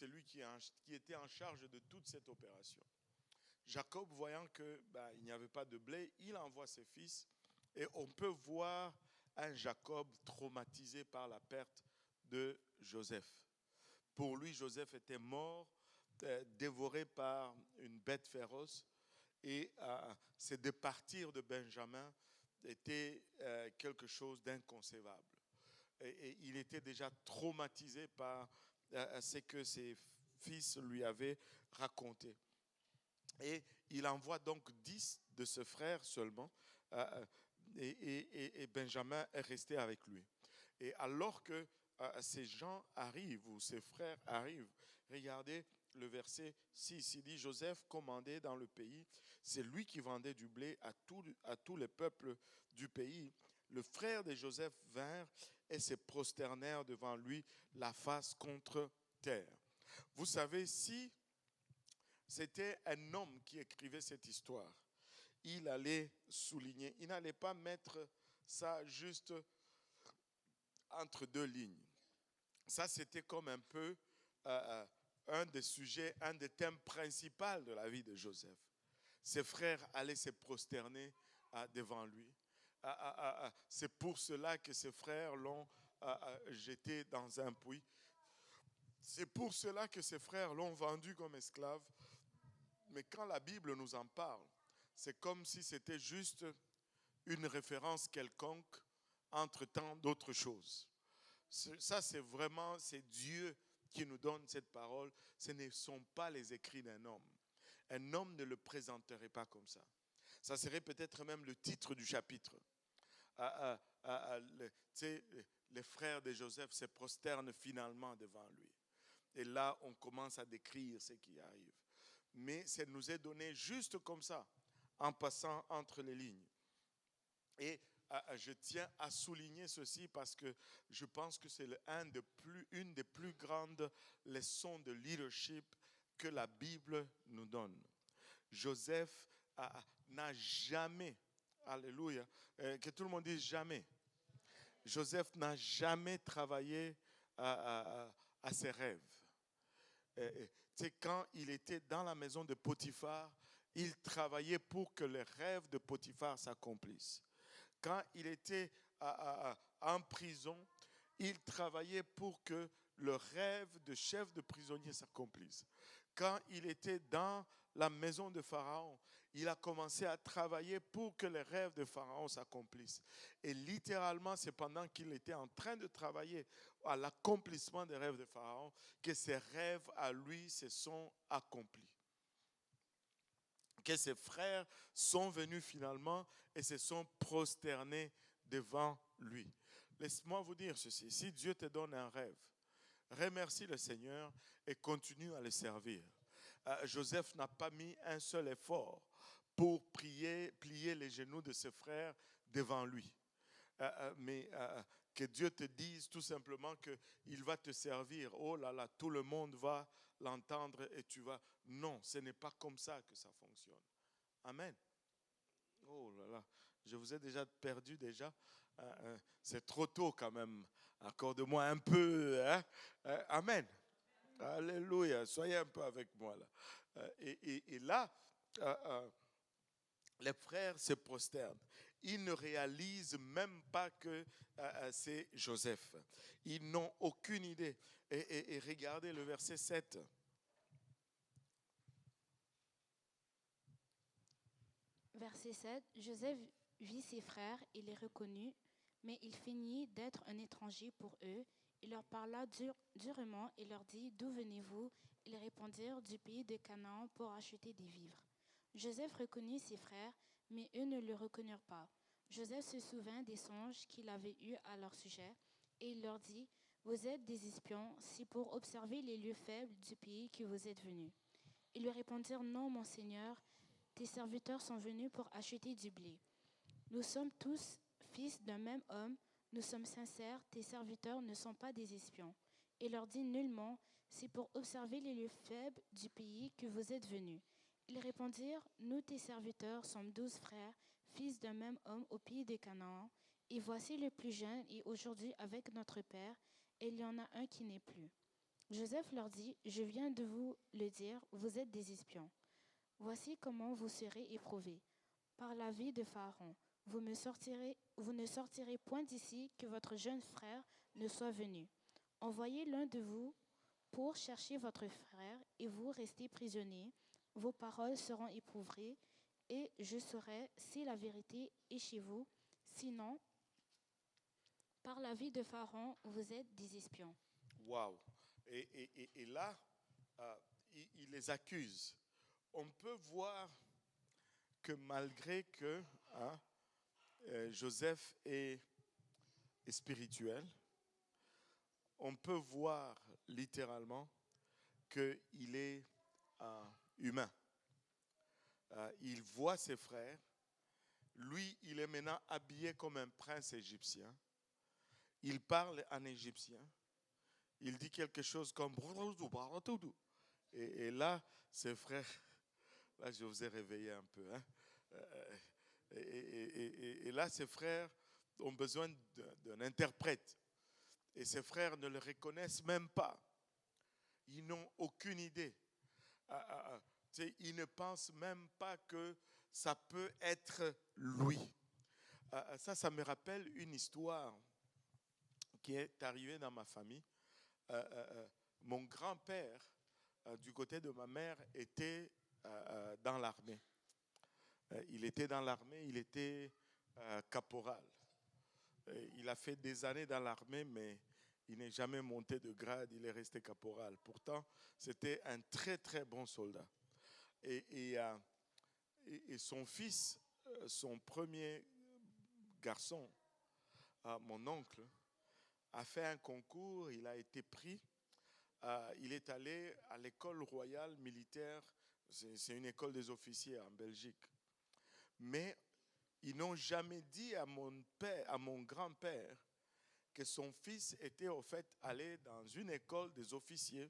c'est lui qui était en charge de toute cette opération. Jacob, voyant qu'il n'y avait pas de blé, il envoie ses fils et on peut voir un Jacob traumatisé par la perte de Joseph. Pour lui, Joseph était mort, dévoré par une bête féroce, et c'est de partir de Benjamin était quelque chose d'inconcevable. Et il était déjà traumatisé par ce que ses fils lui avaient raconté. Et il envoie donc 10 de ses frères seulement, et Benjamin est resté avec lui. Et alors que ces gens arrivent, ou ses frères arrivent, regardez le verset 6, il dit: Joseph commandait dans le pays, c'est lui qui vendait du blé à tous les peuples du pays. Le frère de Joseph vinrent et se prosternèrent devant lui, la face contre terre. Vous savez, si c'était un homme qui écrivait cette histoire, il allait souligner, il n'allait pas mettre ça juste entre deux lignes. Ça, c'était comme un peu un des sujets, un des thèmes principaux de la vie de Joseph. Ses frères allaient se prosterner devant lui. C'est pour cela que ses frères l'ont jeté dans un puits. C'est pour cela que ses frères l'ont vendu comme esclave. Mais quand la Bible nous en parle, c'est comme si c'était juste une référence quelconque entre tant d'autres choses. Ça, c'est Dieu qui nous donne cette parole. Ce ne sont pas les écrits d'un homme. Un homme ne le présenterait pas comme ça. Ça serait peut-être même le titre du chapitre. Les frères de Joseph se prosternent finalement devant lui. Et là, on commence à décrire ce qui arrive. Mais ça nous est donné juste comme ça, en passant entre les lignes. Et je tiens à souligner ceci parce que je pense que c'est une des plus grandes leçons de leadership que la Bible nous donne. Joseph n'a jamais, alléluia, que tout le monde dise jamais. Joseph n'a jamais travaillé à ses rêves. Quand il était dans la maison de Potiphar, il travaillait pour que les rêves de Potiphar s'accomplissent. Quand il était en prison, il travaillait pour que le rêve de chef de prisonnier s'accomplisse. Quand il était dans la maison de Pharaon, il a commencé à travailler pour que les rêves de Pharaon s'accomplissent. Et littéralement, c'est pendant qu'il était en train de travailler à l'accomplissement des rêves de Pharaon que ses rêves à lui se sont accomplis. Que ses frères sont venus finalement et se sont prosternés devant lui. Laisse-moi vous dire ceci, si Dieu te donne un rêve, remercie le Seigneur et continue à le servir. Joseph n'a pas mis un seul effort pour plier les genoux de ses frères devant lui. Mais que Dieu te dise tout simplement qu'il va te servir. Oh là là, tout le monde va l'entendre et tu vas... Non, ce n'est pas comme ça que ça fonctionne. Amen. Oh là là, je vous ai déjà perdu déjà. C'est trop tôt quand même. Accorde-moi un peu. Hein? Amen. Alléluia. Soyez un peu avec moi là. Et là, les frères se prosternent. Ils ne réalisent même pas que c'est Joseph. Ils n'ont aucune idée. Et regardez le verset 7. Verset 7, Joseph vit ses frères et les reconnut, mais il feignit d'être un étranger pour eux. Il leur parla durement et leur dit: D'où venez-vous? Ils répondirent: Du pays de Canaan pour acheter des vivres. Joseph reconnut ses frères, mais eux ne le reconnurent pas. Joseph se souvint des songes qu'il avait eus à leur sujet, et il leur dit: Vous êtes des espions, c'est pour observer les lieux faibles du pays que vous êtes venus. Ils lui répondirent: Non, mon Seigneur, tes serviteurs sont venus pour acheter du blé. Nous sommes tous fils d'un même homme, nous sommes sincères, tes serviteurs ne sont pas des espions. Et leur dit nullement: c'est pour observer les lieux faibles du pays que vous êtes venus. Ils répondirent: Nous, tes serviteurs, sommes 12 frères, fils d'un même homme au pays de Canaan, et voici le plus jeune est aujourd'hui avec notre père, et il y en a un qui n'est plus. Joseph leur dit, je viens de vous le dire, vous êtes des espions. Voici comment vous serez éprouvés. Par la vie de Pharaon, vous ne sortirez point d'ici que votre jeune frère ne soit venu. Envoyez l'un de vous pour chercher votre frère et vous restez prisonniers. Vos paroles seront éprouvées et je saurai si la vérité est chez vous. Sinon, par la vie de Pharaon, vous êtes des espions. Waouh! Et là, il les accuse. On peut voir que malgré que Joseph est spirituel, on peut voir littéralement qu'il est humain. Il voit ses frères. Lui, il est maintenant habillé comme un prince égyptien. Il parle en égyptien. Il dit quelque chose comme... Et là, ses frères... Là, je vous ai réveillé un peu. Hein? Et là, ses frères ont besoin d'un interprète. Et ses frères ne le reconnaissent même pas. Ils n'ont aucune idée. Ils ne pensent même pas que ça peut être lui. Ça me rappelle une histoire qui est arrivée dans ma famille. Mon grand-père, du côté de ma mère, était dans l'armée. Il était dans l'armée, il était caporal. Il a fait des années dans l'armée, mais il n'est jamais monté de grade, il est resté caporal. Pourtant, c'était un très très bon soldat. Et son fils, son premier garçon, mon oncle, a fait un concours, il a été pris. Il est allé à l'école royale militaire, c'est une école des officiers en Belgique. Mais ils n'ont jamais dit à mon grand-père que son fils était au fait allé dans une école des officiers.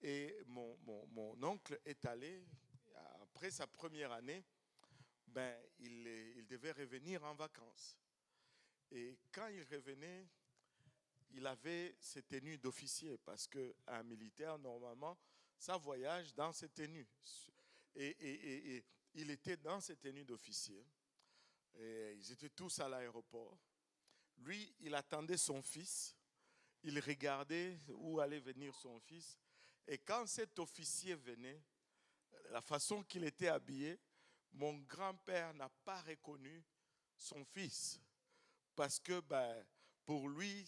Et mon oncle est allé, après sa première année, il devait revenir en vacances. Et quand il revenait, il avait ses tenues d'officier parce qu'un militaire, normalement, ça voyage dans ses tenues. Et il était dans ses tenues d'officier. Et ils étaient tous à l'aéroport. Lui, il attendait son fils. Il regardait où allait venir son fils. Et quand cet officier venait, la façon qu'il était habillé, mon grand-père n'a pas reconnu son fils. Parce que pour lui,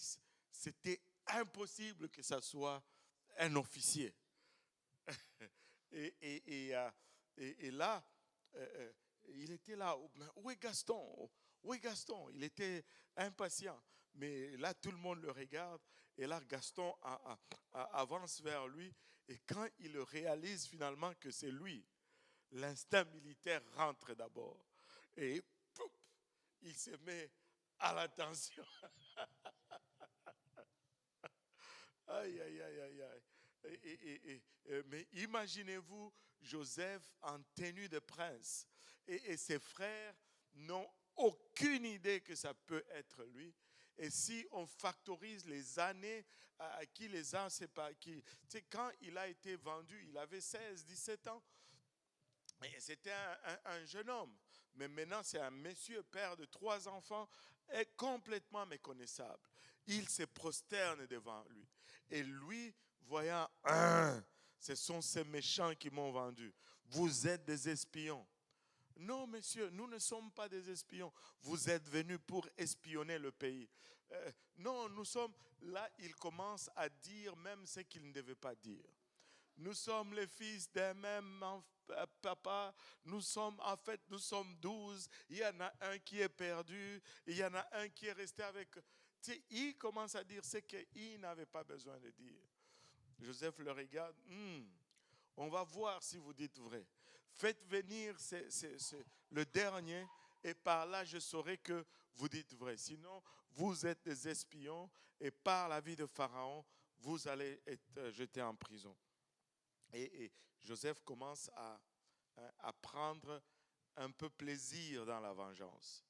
c'était impossible que ça soit un officier. Et là, il était là. Où est Gaston? Où est Gaston? Il était impatient. Mais là, tout le monde le regarde. Et là, Gaston avance vers lui. Et quand il réalise finalement que c'est lui, l'instinct militaire rentre d'abord. Et pouf, il se met à l'attention. Aïe, aïe, aïe, aïe, aïe. Mais imaginez-vous Joseph en tenue de prince. Et ses frères n'ont aucune idée que ça peut être lui. Et si on factorise les années à qui les a séparés, quand il a été vendu, il avait 16, 17 ans. Et c'était un jeune homme. Mais maintenant, c'est un monsieur, père de 3 enfants, est complètement méconnaissable. Il se prosterne devant lui. Et lui, voyant, ce sont ces méchants qui m'ont vendu. Vous êtes des espions. Non, monsieur, nous ne sommes pas des espions. Vous êtes venus pour espionner le pays. Non, nous sommes... Là, il commence à dire même ce qu'il ne devait pas dire. Nous sommes les fils d'un même papa. Nous sommes 12. Il y en a un qui est perdu. Il y en a un qui est resté avec... Il commence à dire ce qu'il n'avait pas besoin de dire. Joseph le regarde. On va voir si vous dites vrai. Faites venir le dernier et par là je saurai que vous dites vrai. Sinon, vous êtes des espions et par la vie de Pharaon, vous allez être jetés en prison. Et Joseph commence à prendre un peu plaisir dans la vengeance.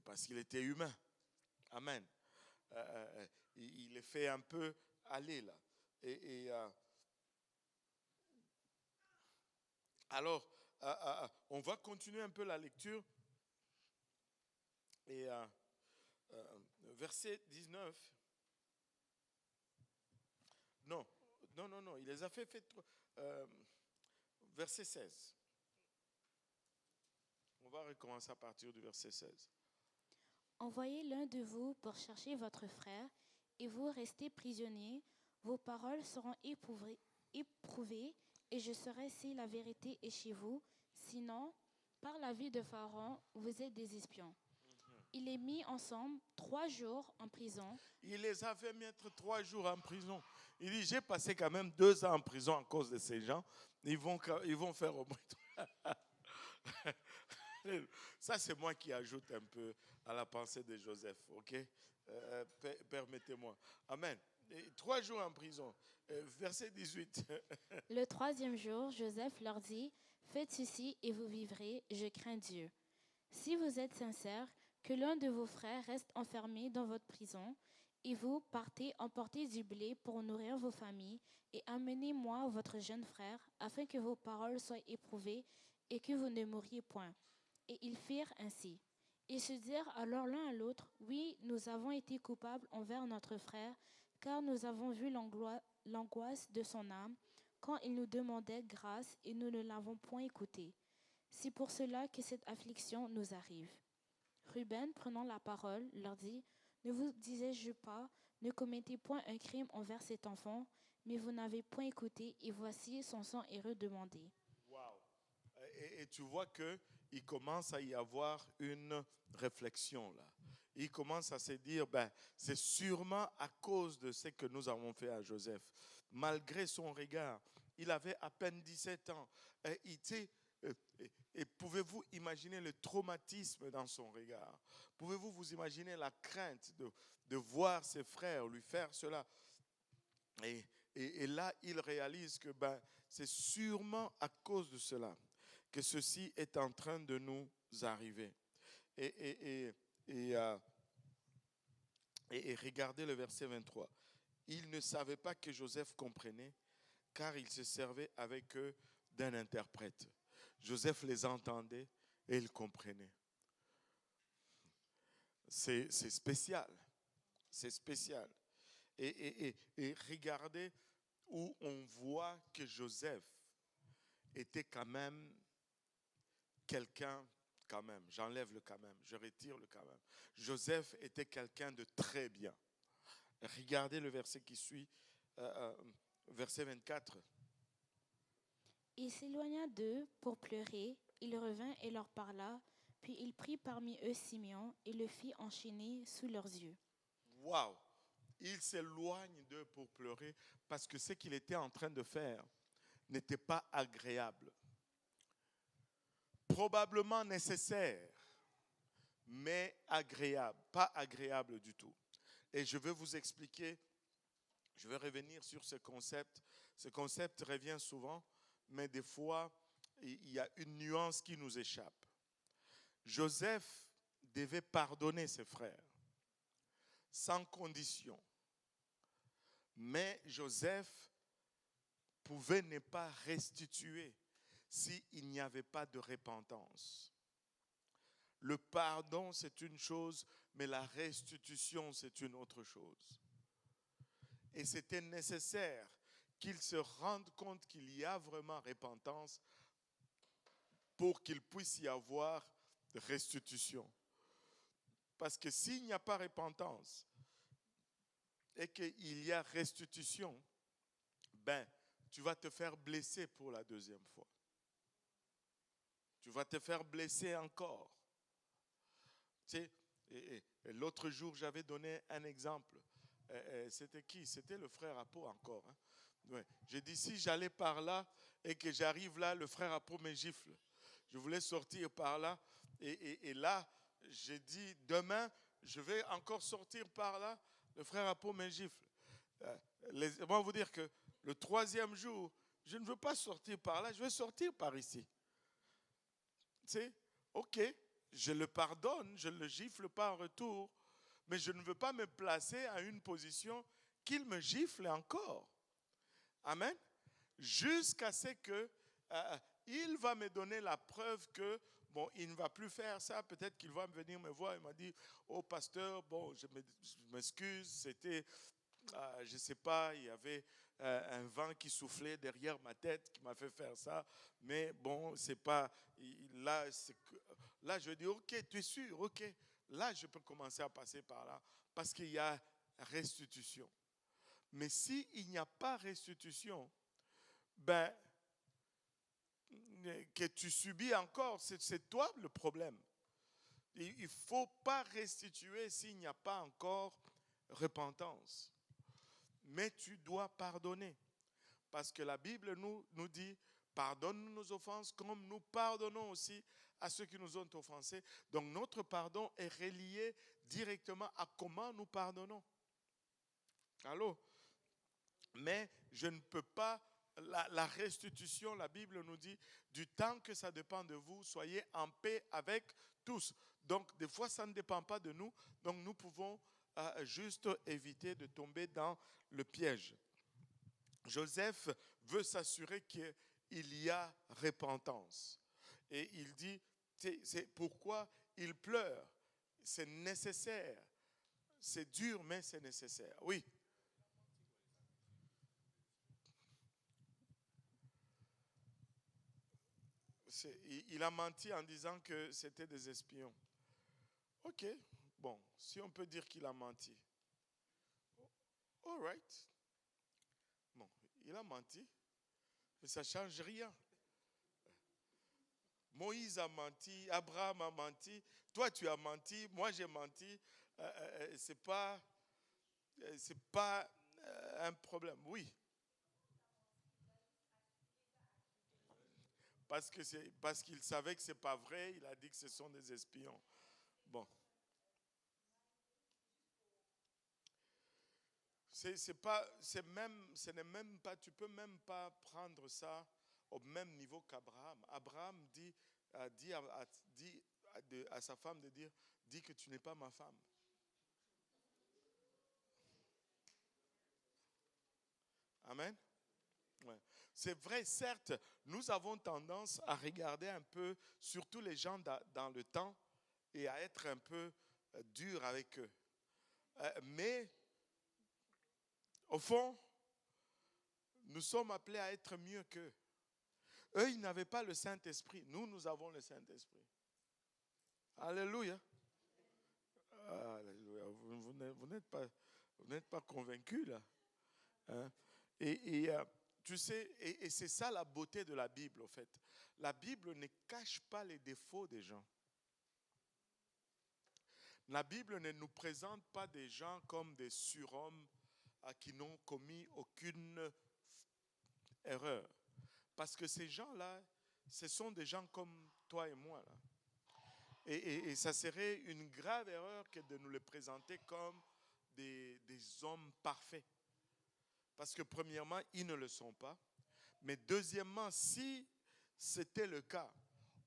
Parce qu'il était humain. Amen. Il est fait un peu aller là. Et, alors, on va continuer un peu la lecture. Et verset 19. Non, il les a fait verset 16. On va recommencer à partir du verset 16. Envoyez l'un de vous pour chercher votre frère, et vous restez prisonniers. Vos paroles seront éprouvées, et je saurai si la vérité est chez vous. Sinon, par la vie de Pharaon, vous êtes des espions. Il est mis ensemble 3 jours en prison. Il les a fait mettre 3 jours en prison. Il dit, j'ai passé quand même 2 ans en prison à cause de ces gens. Ils vont faire au moins... Ça, c'est moi qui ajoute un peu à la pensée de Joseph, ok? Permettez-moi. Amen. Et 3 jours en prison. Verset 18. Le 3e jour, Joseph leur dit, « Faites ceci et vous vivrez, je crains Dieu. Si vous êtes sincères, que l'un de vos frères reste enfermé dans votre prison, et vous partez emporter du blé pour nourrir vos familles, et amenez-moi votre jeune frère, afin que vos paroles soient éprouvées et que vous ne mouriez point. » Et ils firent ainsi. Ils se dirent alors l'un à l'autre, « Oui, nous avons été coupables envers notre frère, car nous avons vu l'angoisse de son âme quand il nous demandait grâce et nous ne l'avons point écouté. C'est pour cela que cette affliction nous arrive. » Ruben, prenant la parole, leur dit, « Ne vous disais-je pas, ne commettez point un crime envers cet enfant, mais vous n'avez point écouté, et voici son sang est redemandé. » Wow. Et tu vois qu'il commence à y avoir une réflexion là. Il commence à se dire, c'est sûrement à cause de ce que nous avons fait à Joseph. Malgré son regard, il avait à peine 17 ans. Et pouvez-vous imaginer le traumatisme dans son regard? Pouvez-vous vous imaginer la crainte de voir ses frères lui faire cela? Et là, il réalise que c'est sûrement à cause de cela que ceci est en train de nous arriver. Et regardez le verset 23. Il ne savait pas que Joseph comprenait, car il se servait avec eux d'un interprète. Joseph les entendait et il comprenait. C'est spécial. C'est spécial. Et regardez où on voit que Joseph était quand même quelqu'un, quand même, j'enlève le quand même, je retire le quand même. Joseph était quelqu'un de très bien. Regardez le verset qui suit, verset 24. Il s'éloigna d'eux pour pleurer, il revint et leur parla, puis il prit parmi eux Simeon et le fit enchaîner sous leurs yeux. Waouh! Il s'éloigne d'eux pour pleurer parce que ce qu'il était en train de faire n'était pas agréable. Probablement nécessaire, mais agréable, pas agréable du tout. Et je vais vous expliquer, je vais revenir sur ce concept. Ce concept revient souvent, mais des fois, il y a une nuance qui nous échappe. Joseph devait pardonner ses frères, sans condition. Mais Joseph pouvait ne pas restituer s'il n'y avait pas de repentance. Le pardon, c'est une chose, mais la restitution, c'est une autre chose. Et c'était nécessaire qu'il se rende compte qu'il y a vraiment repentance pour qu'il puisse y avoir restitution. Parce que s'il n'y a pas repentance et qu'il y a restitution, tu vas te faire blesser pour la deuxième fois. Tu vas te faire blesser encore. Tu sais, et l'autre jour, j'avais donné un exemple. C'était qui? C'était le frère Apo encore. Hein? Ouais. J'ai dit, si j'allais par là et que j'arrive là, le frère Apo me gifle. Je voulais sortir par là. Et là, j'ai dit, demain, je vais encore sortir par là. Le frère Apo me gifle. Moi, vous dire que le 3e jour, je ne veux pas sortir par là, je vais sortir par ici. Tu sais, ok, je le pardonne, je ne le gifle pas en retour, mais je ne veux pas me placer à une position qu'il me gifle encore. Amen. Jusqu'à ce que il va me donner la preuve que, bon, il ne va plus faire ça. Peut-être qu'il va venir me voir et m'a dit, oh pasteur, bon, je m'excuse, c'était, je ne sais pas, il y avait un vent qui soufflait derrière ma tête qui m'a fait faire ça. Mais bon, c'est pas, là, je dis, ok, tu es sûr, ok. Là, je peux commencer à passer par là parce qu'il y a restitution. Mais s'il n'y a pas restitution, ben, que tu subis encore, c'est toi le problème. Il ne faut pas restituer s'il n'y a pas encore repentance. Mais tu dois pardonner. Parce que la Bible nous dit, pardonne-nous nos offenses comme nous pardonnons aussi à ceux qui nous ont offensés. Donc notre pardon est relié directement à comment nous pardonnons. Allô? Mais je ne peux pas, la restitution, la Bible nous dit, du temps que ça dépend de vous, soyez en paix avec tous. Donc, des fois, ça ne dépend pas de nous. Donc, nous pouvons juste éviter de tomber dans le piège. Joseph veut s'assurer qu'il y a repentance. Et il dit, c'est pourquoi il pleure. C'est nécessaire. C'est dur, mais c'est nécessaire. Oui. Il a menti en disant que c'était des espions. Ok, bon, si on peut dire qu'il a menti. All right. Bon, il a menti, mais ça ne change rien. Moïse a menti, Abraham a menti, toi tu as menti, moi j'ai menti. C'est pas un problème. Oui. Parce qu'il savait que ce n'est pas vrai, il a dit que ce sont des espions. Bon. Ce n'est même pas, tu peux même pas prendre ça au même niveau qu'Abraham. Abraham dit à sa femme de dire, dis que tu n'es pas ma femme. Amen. Ouais. C'est vrai, certes, nous avons tendance à regarder un peu, surtout les gens dans le temps, et à être un peu dur avec eux. Mais, au fond, nous sommes appelés à être mieux qu'eux. Eux, ils n'avaient pas le Saint-Esprit. Nous, nous avons le Saint-Esprit. Alléluia. Alléluia. Vous n'êtes pas convaincus, là. Hein? Tu sais, et c'est ça la beauté de la Bible, en fait. La Bible ne cache pas les défauts des gens. La Bible ne nous présente pas des gens comme des surhommes qui n'ont commis aucune erreur. Parce que ces gens-là, ce sont des gens comme toi et moi, là. Et ça serait une grave erreur que de nous les présenter comme des hommes parfaits. Parce que premièrement, ils ne le sont pas. Mais deuxièmement, si c'était le cas,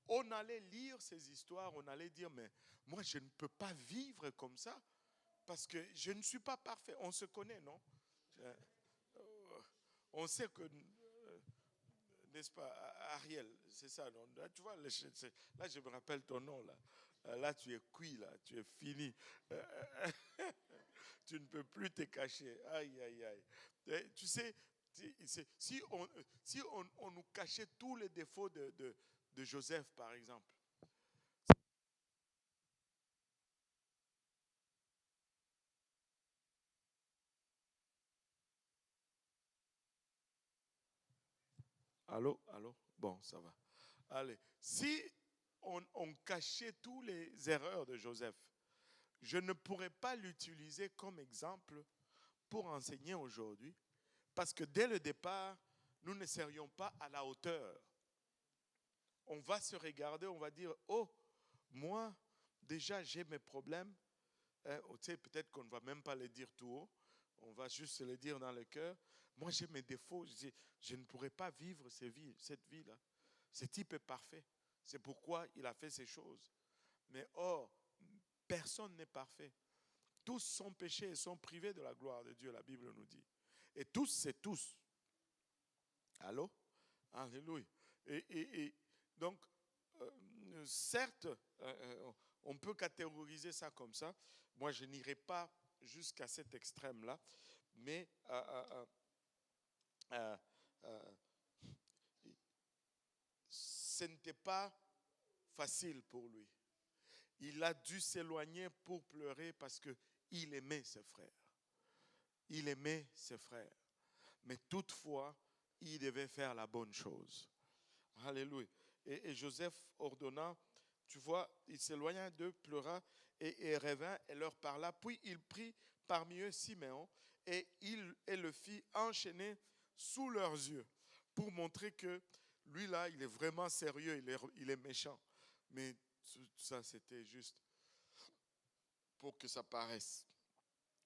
on allait lire ces histoires, on allait dire, mais moi, je ne peux pas vivre comme ça parce que je ne suis pas parfait. On se connaît, non? On sait que, n'est-ce pas, Ariel, c'est ça, non? Là, tu vois, là, je me rappelle ton nom, là. Là, tu es cuit, là, tu es fini. Tu ne peux plus te cacher. Aïe, aïe, aïe. Et, tu sais, si on nous cachait tous les défauts de Joseph, par exemple. Allô, allô? Bon, ça va. Allez, si on cachait toutes les erreurs de Joseph, je ne pourrais pas l'utiliser comme exemple pour enseigner aujourd'hui, parce que dès le départ, nous ne serions pas à la hauteur. On va se regarder, on va dire, oh, moi, déjà, j'ai mes problèmes. Tu sais, peut-être qu'on ne va même pas les dire tout haut. On va juste se les dire dans le cœur. Moi, j'ai mes défauts. Je ne pourrais pas vivre cette vie-là. Ce type est parfait. C'est pourquoi il a fait ces choses. Mais or, personne n'est parfait. tous sont péchés et sont privés de la gloire de Dieu, la Bible nous dit. Et tous, c'est tous. Allô? Alléluia. Et donc, certes, on peut catégoriser ça comme ça. Moi, je n'irai pas jusqu'à cet extrême-là, mais ce n'était pas facile pour lui. Il a dû s'éloigner pour pleurer parce qu'il aimait ses frères. Il aimait ses frères. Mais toutefois, il devait faire la bonne chose. Alléluia. Et Joseph ordonna, tu vois, il s'éloigna d'eux, pleura et revint et leur parla. Puis il prit parmi eux Siméon et le fit enchaîner sous leurs yeux pour montrer que lui là, il est vraiment sérieux, il est méchant. Mais ça, c'était juste pour que ça paraisse.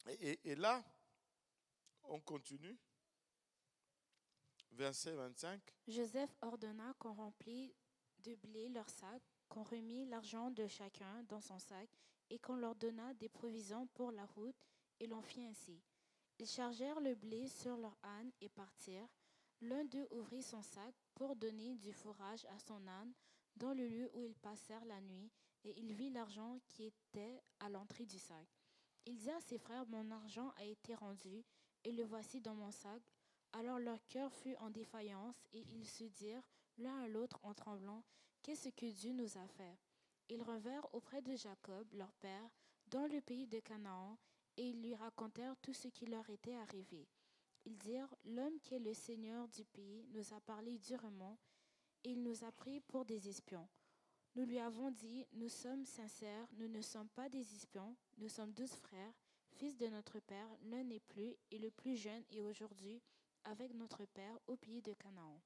Et là, on continue. Verset 25. Joseph ordonna qu'on remplît de blé leurs sacs, qu'on remit l'argent de chacun dans son sac et qu'on leur donna des provisions pour la route, et l'on fit ainsi. Ils chargèrent le blé sur leur âne et partirent. L'un d'eux ouvrit son sac pour donner du fourrage à son âne dans le lieu où ils passèrent la nuit, et il vit l'argent qui était à l'entrée du sac. Il dit à ses frères, mon argent a été rendu, et le voici dans mon sac. Alors leur cœur fut en défaillance, et ils se dirent l'un à l'autre en tremblant, qu'est-ce que Dieu nous a fait? Ils revinrent auprès de Jacob, leur père, dans le pays de Canaan, et ils lui racontèrent tout ce qui leur était arrivé. Ils dirent, l'homme qui est le seigneur du pays nous a parlé durement, et il nous a pris pour des espions. Nous lui avons dit, nous sommes sincères, nous ne sommes pas des espions, nous sommes 12 frères, fils de notre père, l'un n'est plus, et le plus jeune est aujourd'hui avec notre père au pays de Canaan.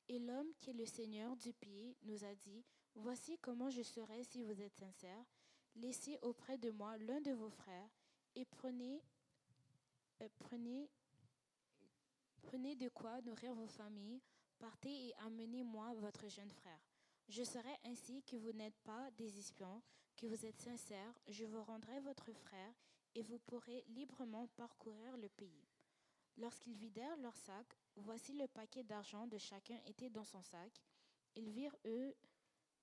Et l'homme qui est le seigneur du pays nous a dit, voici comment je serai si vous êtes sincères, laissez auprès de moi l'un de vos frères, et prenez de quoi nourrir vos familles, partez et amenez-moi votre jeune frère. Je saurai ainsi que vous n'êtes pas des espions, que vous êtes sincères, je vous rendrai votre frère, et vous pourrez librement parcourir le pays. Lorsqu'ils vidèrent leur sac, voici le paquet d'argent de chacun était dans son sac. Ils virent eux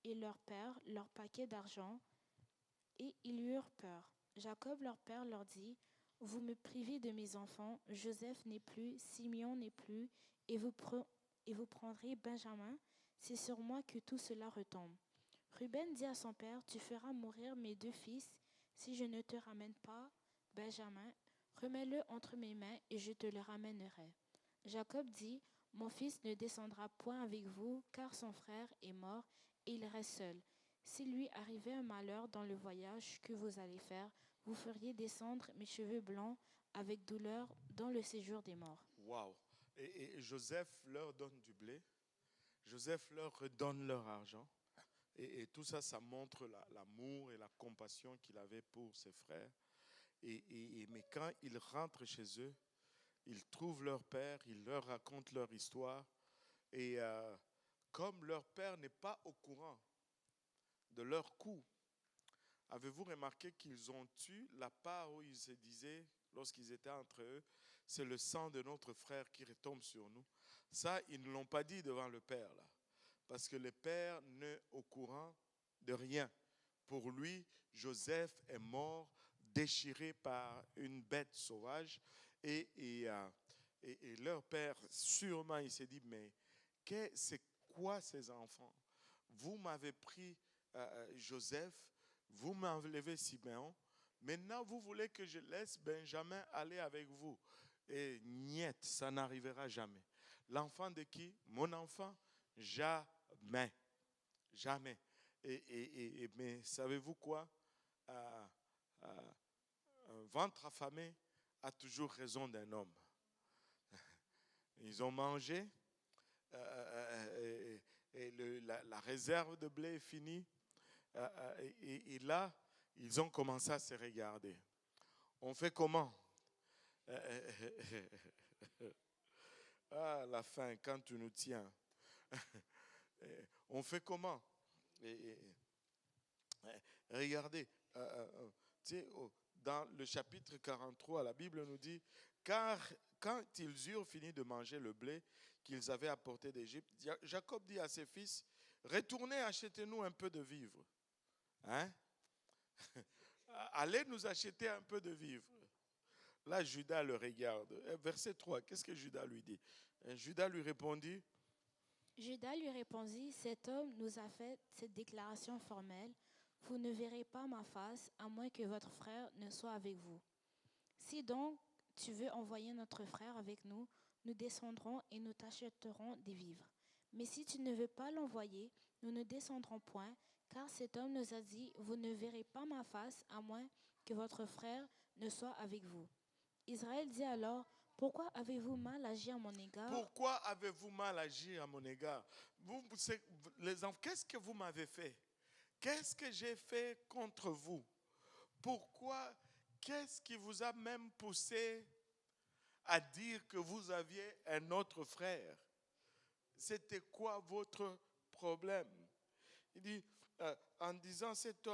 et leur père leur paquet d'argent, et ils eurent peur. Jacob leur père leur dit, vous me privez de mes enfants, Joseph n'est plus, Simeon n'est plus, et vous prendrez Benjamin, c'est sur moi que tout cela retombe. Ruben dit à son père, tu feras mourir mes 2 fils, si je ne te ramène pas Benjamin, remets-le entre mes mains et je te le ramènerai. Jacob dit, mon fils ne descendra point avec vous, car son frère est mort et il reste seul. S'il lui arrivait un malheur dans le voyage que vous allez faire, vous feriez descendre mes cheveux blancs avec douleur dans le séjour des morts. Waouh! Et Joseph leur donne du blé. Joseph leur redonne leur argent. Et tout ça, ça montre l'amour et la compassion qu'il avait pour ses frères. Mais quand ils rentrent chez eux, ils trouvent leur père, ils leur racontent leur histoire. Et comme leur père n'est pas au courant de leur coup, avez-vous remarqué qu'ils ont eu la part où ils se disaient, lorsqu'ils étaient entre eux, c'est le sang de notre frère qui retombe sur nous. Ça, ils ne l'ont pas dit devant le père, là. Parce que le père n'est au courant de rien. Pour lui, Joseph est mort, déchiré par une bête sauvage. Et leur père, sûrement, il s'est dit, mais c'est quoi ces enfants? Vous m'avez pris Joseph, vous m'enlevez Siméon. Maintenant, vous voulez que je laisse Benjamin aller avec vous. Et niet, ça n'arrivera jamais. L'enfant de qui? Mon enfant? Jamais. Jamais. Mais savez-vous quoi? Un ventre affamé a toujours raison d'un homme. Ils ont mangé, la réserve de blé est finie. Et là, ils ont commencé à se regarder. On fait comment? Ah, la fin, quand tu nous tiens. On fait comment? Regardez, dans le chapitre 43, la Bible nous dit, car quand ils eurent fini de manger le blé qu'ils avaient apporté d'Égypte, Jacob dit à ses fils, retournez, achetez-nous un peu de vivres. Hein? Allez nous acheter un peu de vivres. Là, Judas le regarde. Verset 3, qu'est-ce que Judas lui dit? Judas lui répondit, Judas lui répondit, cet homme nous a fait cette déclaration formelle, vous ne verrez pas ma face, à moins que votre frère ne soit avec vous. Si donc tu veux envoyer notre frère avec nous, nous descendrons et nous t'achèterons des vivres. Mais si tu ne veux pas l'envoyer, nous ne descendrons point, car cet homme nous a dit, vous ne verrez pas ma face, à moins que votre frère ne soit avec vous. Israël dit alors, pourquoi avez-vous mal agi à mon égard? pourquoi avez-vous mal agi à mon égard? Les enfants, qu'est-ce que vous m'avez fait? Qu'est-ce que j'ai fait contre vous? Pourquoi? Qu'est-ce qui vous a même poussé à dire que vous aviez un autre frère? C'était quoi votre problème? Il dit, en disant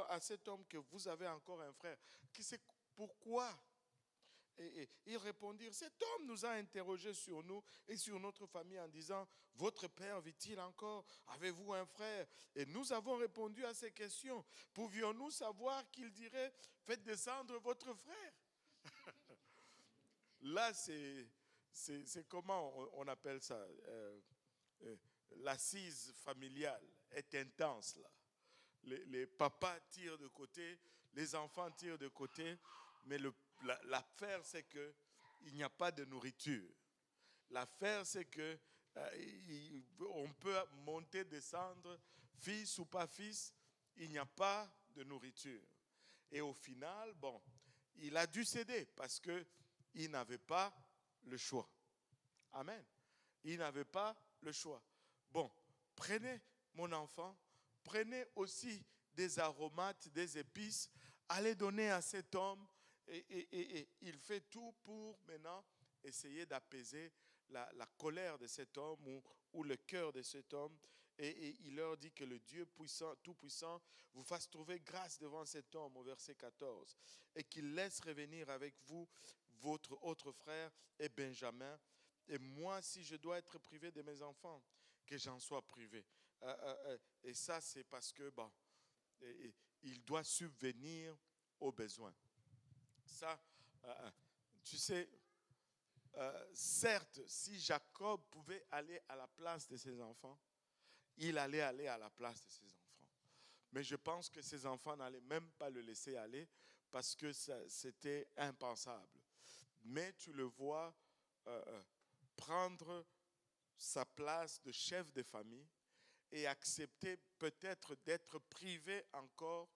à cet homme que vous avez encore un frère, pourquoi? Et ils répondirent, cet homme nous a interrogés sur nous et sur notre famille en disant, votre père vit-il encore? Avez-vous un frère? Et nous avons répondu à ces questions. Pouvions-nous savoir qu'il dirait, faites descendre votre frère? Là, c'est comment on appelle ça? L'assise familiale est intense là. Les papas tirent de côté, les enfants tirent de côté, mais l'affaire c'est que il n'y a pas de nourriture. L'affaire c'est que on peut monter, descendre, fils ou pas fils, il n'y a pas de nourriture. Et au final, bon, il a dû céder parce que il n'avait pas le choix. Amen. Il n'avait pas le choix. Bon, prenez mon enfant, prenez aussi des aromates, des épices, allez donner à cet homme et il fait tout pour maintenant essayer d'apaiser la colère de cet homme ou le cœur de cet homme. Et il leur dit que le Dieu puissant, tout-puissant vous fasse trouver grâce devant cet homme au verset 14 et qu'il laisse revenir avec vous votre autre frère et Benjamin. Et moi, si je dois être privé de mes enfants, que j'en sois privé. Et ça, c'est parce que, bon, il doit subvenir aux besoins. Ça, tu sais, certes, si Jacob pouvait aller à la place de ses enfants, il allait aller à la place de ses enfants. Mais je pense que ses enfants n'allaient même pas le laisser aller parce que c'était impensable. Mais tu le vois prendre sa place de chef de famille et accepter peut-être d'être privé encore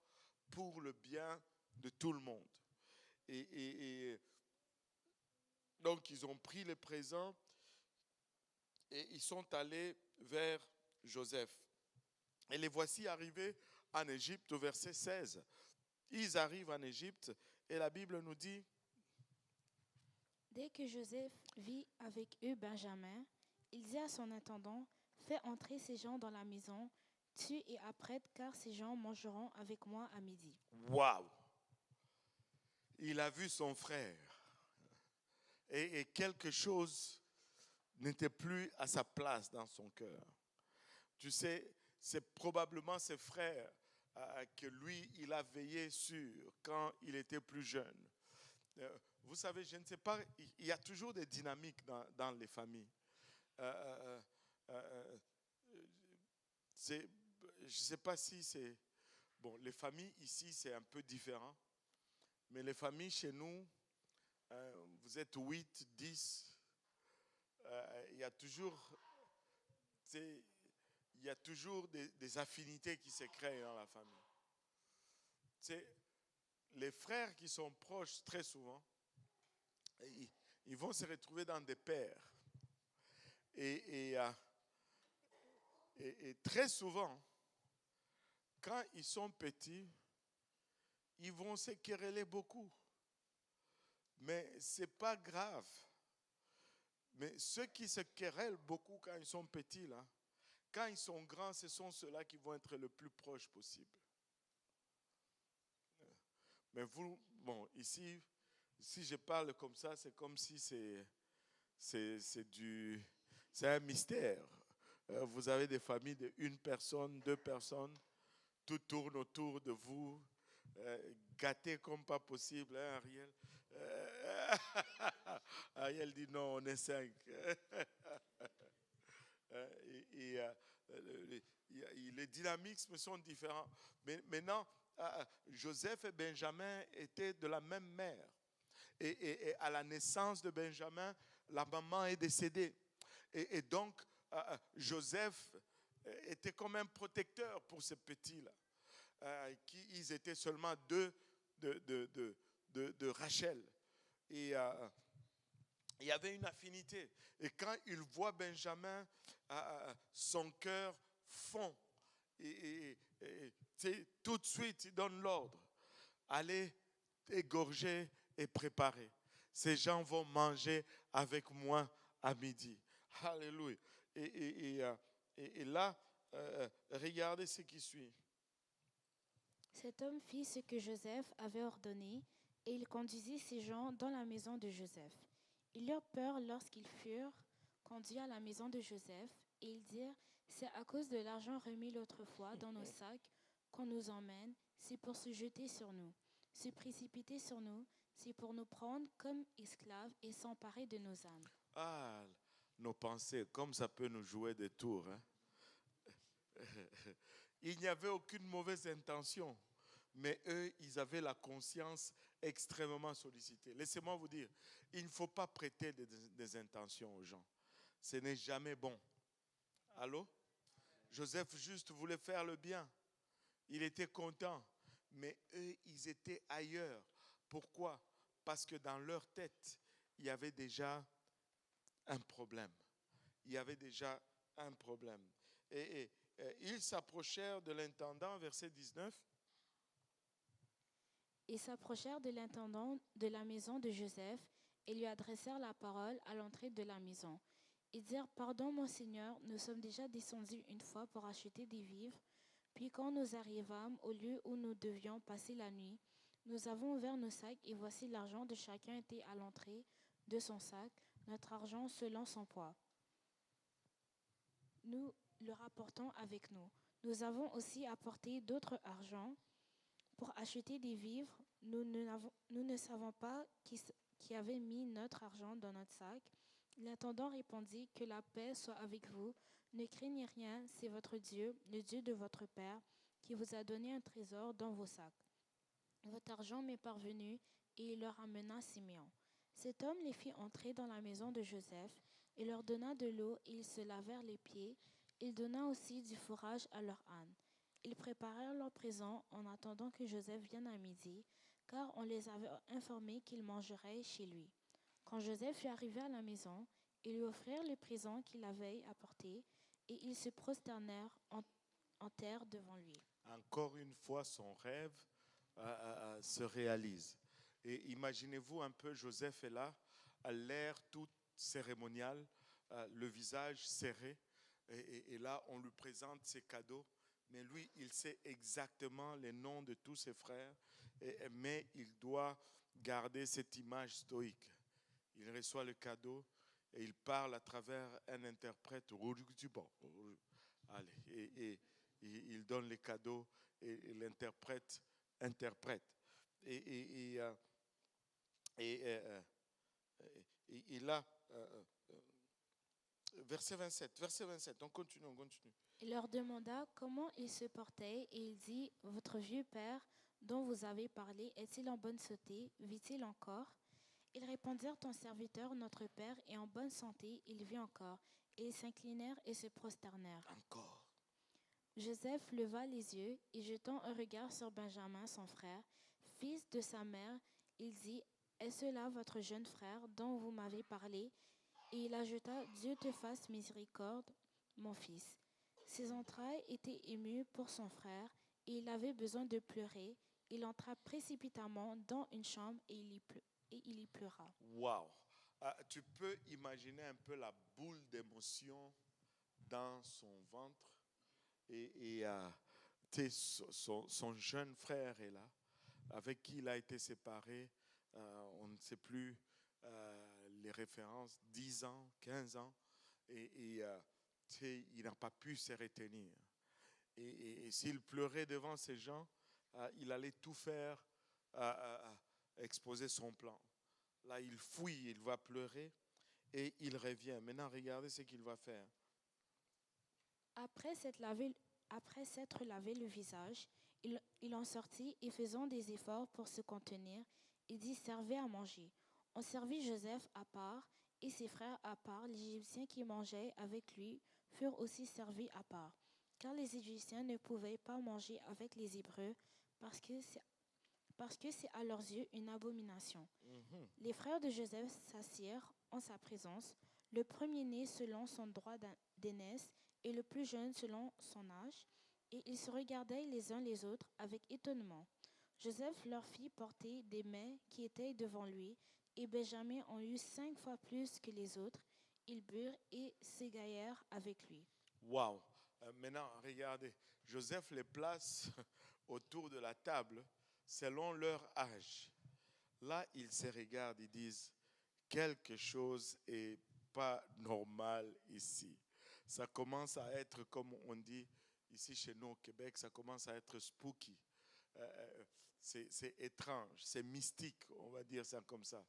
pour le bien de tout le monde. Et donc ils ont pris les présents et ils sont allés vers Joseph. Et les voici arrivés en Égypte au verset 16. Ils arrivent en Égypte et la Bible nous dit, Dès que Joseph vit avec eux Benjamin, il dit à son intendant, fais entrer ces gens dans la maison, tue et apprête, car ces gens mangeront avec moi à midi. waouh! Il a vu son frère et quelque chose n'était plus à sa place dans son cœur. Tu sais, c'est probablement ses frères que lui, il a veillé sur quand il était plus jeune. Vous savez, je ne sais pas, il y a toujours des dynamiques dans les familles. Je ne sais pas si c'est... Bon, les familles ici, c'est un peu différent. Mais les familles chez nous, vous êtes 8, 10. Il y a toujours... Il y a toujours des affinités qui se créent dans la famille. Les frères qui sont proches, très souvent, ils vont se retrouver dans des pairs. Et très souvent, quand ils sont petits, ils vont se quereller beaucoup. Mais ce n'est pas grave. Mais ceux qui se querellent beaucoup quand ils sont petits, là, quand ils sont grands, ce sont ceux-là qui vont être le plus proches possible. Mais vous bon, ici, si je parle comme ça, c'est comme si c'est un mystère. Vous avez des familles de une personne, deux personnes, tout tourne autour de vous, gâtés comme pas possible, hein, Ariel? Ariel dit non, on est 5. Les dynamismes sont différents. Mais maintenant, Joseph et Benjamin étaient de la même mère. Et à la naissance de Benjamin, la maman est décédée. Et donc, Joseph était comme un protecteur pour ces petits-là. Ils étaient seulement deux de Rachel. Et il y avait une affinité. Et quand il voit Benjamin, son cœur fond. Et tout de suite, il donne l'ordre. Allez égorger et préparer. Ces gens vont manger avec moi à midi. Alléluia. Et là, regardez ce qui suit. Cet homme fit ce que Joseph avait ordonné, et il conduisit ces gens dans la maison de Joseph. Ils eurent peur lorsqu'ils furent conduits à la maison de Joseph, et ils dirent, c'est à cause de l'argent remis l'autre fois dans nos sacs qu'on nous emmène, c'est pour se jeter sur nous, se précipiter sur nous, c'est pour nous prendre comme esclaves et s'emparer de nos âmes. Ah, nos pensées, comme ça peut nous jouer des tours. Hein? Il n'y avait aucune mauvaise intention, mais eux, ils avaient la conscience extrêmement sollicitée. Laissez-moi vous dire, il ne faut pas prêter des intentions aux gens. Ce n'est jamais bon. Allô? Joseph juste voulait faire le bien. Il était content, mais eux, ils étaient ailleurs. Pourquoi? Parce que dans leur tête, il y avait déjà un problème. Il y avait déjà un problème. Et ils s'approchèrent de l'intendant, verset 19. Ils s'approchèrent de l'intendant de la maison de Joseph et lui adressèrent la parole à l'entrée de la maison. Ils dirent, pardon, mon Seigneur, nous sommes déjà descendus une fois pour acheter des vivres. Puis quand nous arrivâmes au lieu où nous devions passer la nuit, nous avons ouvert nos sacs et voici l'argent de chacun était à l'entrée de son sac, notre argent selon son poids. Nous le rapportons avec nous. Nous avons aussi apporté d'autres argents pour acheter des vivres. Nous ne savons pas qui avait mis notre argent dans notre sac. L'intendant répondit, que la paix soit avec vous. Ne craignez rien, c'est votre Dieu, le Dieu de votre Père, qui vous a donné un trésor dans vos sacs. Votre argent m'est parvenu, et il leur amena Siméon. Cet homme les fit entrer dans la maison de Joseph, et leur donna de l'eau, et ils se lavèrent les pieds. Il donna aussi du fourrage à leur âne. Ils préparèrent leurs présents en attendant que Joseph vienne à midi, car on les avait informés qu'il mangerait chez lui. Quand Joseph fut arrivé à la maison, ils lui offrirent les présents qu'il avait apportés, et ils se prosternèrent en terre devant lui. Encore une fois, son rêve se réalise. Et imaginez-vous un peu, Joseph est là, à l'air tout cérémonial, le visage serré, et là, on lui présente ses cadeaux. Mais lui, il sait exactement les noms de tous ses frères, mais il doit garder cette image stoïque. Il reçoit le cadeau et il parle à travers un interprète. Allez, et il donne les cadeaux et l'interprète interprète. Et là, verset 27, on continue. Il leur demanda comment ils se portaient, et il dit, votre vieux père, dont vous avez parlé, est-il en bonne santé? Vit-il encore? Ils répondirent, ton serviteur, notre père, est en bonne santé, il vit encore. Et ils s'inclinèrent et se prosternèrent. Encore. Joseph leva les yeux et jetant un regard sur Benjamin, son frère, fils de sa mère, il dit, est-ce là votre jeune frère dont vous m'avez parlé? Et il ajouta, Dieu te fasse miséricorde, mon fils. Ses entrailles étaient émues pour son frère et il avait besoin de pleurer. Il entra précipitamment dans une chambre et il y pleura. Wow! Tu peux imaginer un peu la boule d'émotion dans son ventre et son jeune frère est là. avec qui il a été séparé, on ne sait plus les références, 10 ans, 15 ans, et il n'a pas pu se retenir. Et s'il pleurait devant ces gens, il allait tout faire, exposer son plan. Là, il fuit, il va pleurer et il revient. Maintenant, regardez ce qu'il va faire. Après s'être lavé le visage, il en sortit et faisant des efforts pour se contenir, il dit servez à manger. On servit Joseph à part et ses frères à part. Les Égyptiens qui mangeaient avec lui furent aussi servis à part, car les Égyptiens ne pouvaient pas manger avec les Hébreux parce que c'est à leurs yeux une abomination. Mhm. Les frères de Joseph s'assirent en sa présence, le premier-né selon son droit d'aînesse et le plus jeune selon son âge, et ils se regardaient les uns les autres avec étonnement. Joseph leur fit porter des mets qui étaient devant lui, et Benjamin en eut 5 fois plus que les autres. Ils burent et s'égaillèrent avec lui. Wow. Maintenant, regardez, Joseph les place autour de la table selon leur âge. Là, ils se regardent, ils disent, quelque chose n'est pas normal ici. Ça commence à être, comme on dit ici chez nous au Québec, ça commence à être spooky. C'est étrange, c'est mystique, on va dire ça comme ça.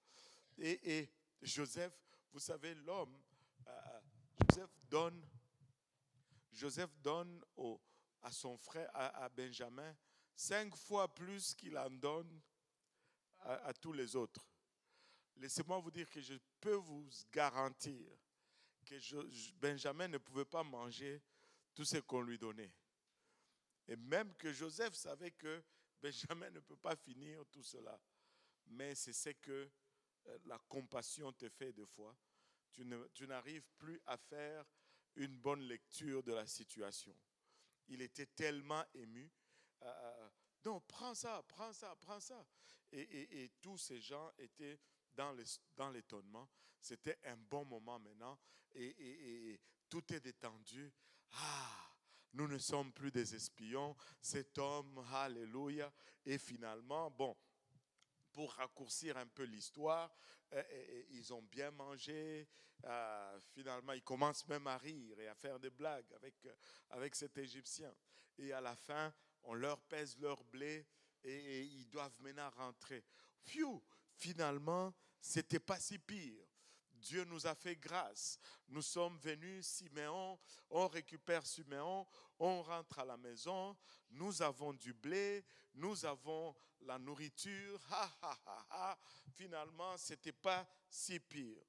Et Joseph, vous savez, l'homme, euh, Joseph donne à son frère, à Benjamin, 5 fois plus qu'il en donne à tous les autres. Laissez-moi vous dire que je peux vous garantir que Benjamin ne pouvait pas manger tout ce qu'on lui donnait. Et même que Joseph savait que Benjamin ne peut pas finir tout cela. Mais c'est ce que la compassion te fait des fois. Tu n'arrives plus à faire une bonne lecture de la situation. Il était tellement ému. Non, prends ça, prends ça, prends ça. Et tous ces gens étaient dans l'étonnement. C'était un bon moment maintenant. Et tout est détendu. Ah, nous ne sommes plus des espions. Cet homme, alléluia. Et finalement, bon, pour raccourcir un peu l'histoire, ils ont bien mangé. Finalement, ils commencent même à rire et à faire des blagues avec cet Égyptien. Et à la fin, on leur pèse leur blé et ils doivent maintenant rentrer. Phew, finalement, c'était pas si pire. Dieu nous a fait grâce. Nous sommes venus, Siméon, on récupère Siméon, on rentre à la maison, nous avons du blé, nous avons la nourriture. Finalement, ce n'était pas si pire.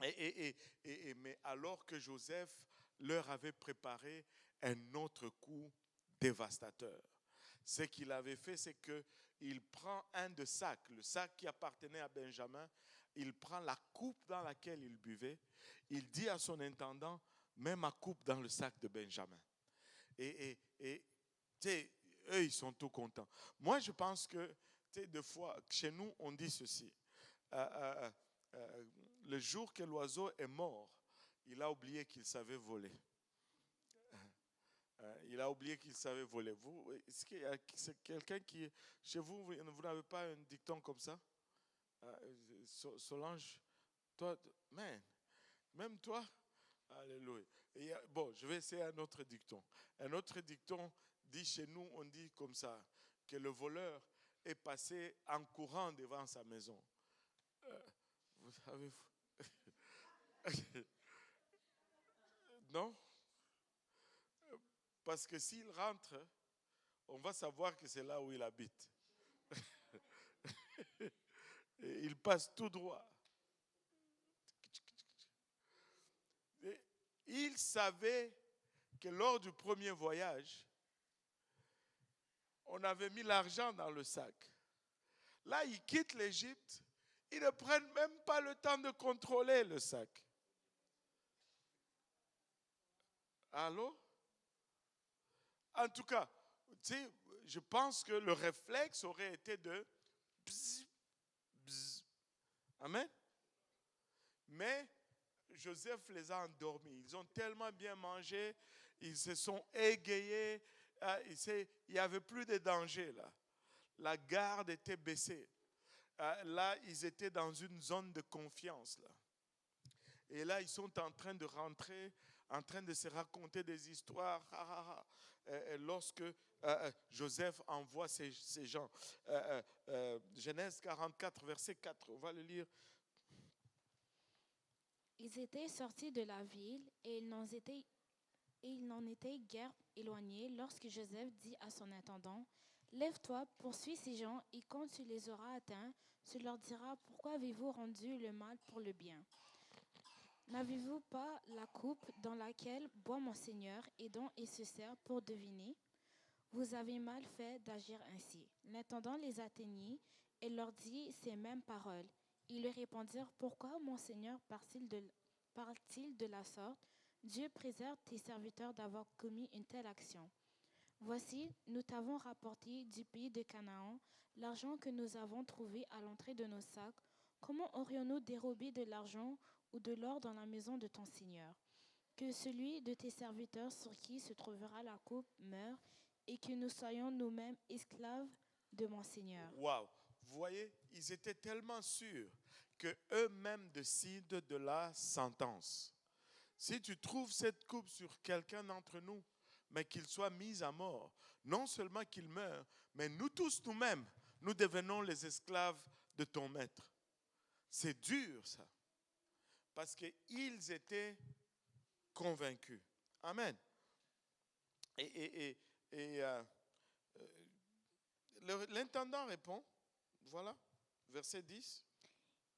Mais alors que Joseph leur avait préparé un autre coup dévastateur. Ce qu'il avait fait, c'est qu'il prend un de sacs, le sac qui appartenait à Benjamin, il prend la coupe dans laquelle il buvait, il dit à son intendant, mets ma coupe dans le sac de Benjamin. Et tu sais, eux, ils sont tout contents. Moi, je pense que, tu sais, des fois, chez nous, on dit ceci. Le jour que l'oiseau est mort, il a oublié qu'il savait voler. Il a oublié qu'il savait voler. Est-ce qu'il y a quelqu'un qui, chez vous, vous n'avez pas un dicton comme ça? Solange, toi, man, même toi, alléluia. Bon, je vais essayer un autre dicton. Un autre dicton dit chez nous, on dit comme ça, que le voleur est passé en courant devant sa maison. Vous savez, non? Parce que s'il rentre, on va savoir que c'est là où il habite. Et il passe tout droit. Et il savait que lors du premier voyage, on avait mis l'argent dans le sac. Là, ils quittent l'Égypte. Ils ne prennent même pas le temps de contrôler le sac. Allô? En tout cas, tu sais, je pense que le réflexe aurait été de bzz, bzz. Amen. Mais Joseph les a endormis. Ils ont tellement bien mangé, ils se sont égayés. Il n'y avait plus de danger là. la garde était baissée. Là, ils étaient dans une zone de confiance. Là. Et là, ils sont en train de rentrer, en train de se raconter des histoires. Lorsque Joseph envoie ces gens. Genèse 44, verset 4, on va le lire. Ils étaient sortis de la ville et ils n'en étaient guère éloignés lorsque Joseph dit à son intendant, « Lève-toi, poursuis ces gens, et quand tu les auras atteints, tu leur diras, pourquoi avez-vous rendu le mal pour le bien? N'avez-vous pas la coupe dans laquelle boit mon Seigneur et dont il se sert pour deviner? Vous avez mal fait d'agir ainsi. » L'intendant les atteignit et leur dit ces mêmes paroles. Ils lui répondirent, « Pourquoi mon Seigneur parle-t-il de la sorte? Dieu préserve tes serviteurs d'avoir commis une telle action. Voici, nous t'avons rapporté du pays de Canaan l'argent que nous avons trouvé à l'entrée de nos sacs. Comment aurions-nous dérobé de l'argent ou de l'or dans la maison de ton Seigneur? Que celui de tes serviteurs sur qui se trouvera la coupe meure et que nous soyons nous-mêmes esclaves de mon Seigneur. » Waouh! Vous voyez, ils étaient tellement sûrs qu'eux-mêmes décident de la sentence. Si tu trouves cette coupe sur quelqu'un d'entre nous, mais qu'il soit mis à mort, non seulement qu'il meure, mais nous tous nous-mêmes, nous devenons les esclaves de ton maître. C'est dur ça. Parce qu'ils étaient convaincus. Amen. L'intendant répond, voilà, verset 10.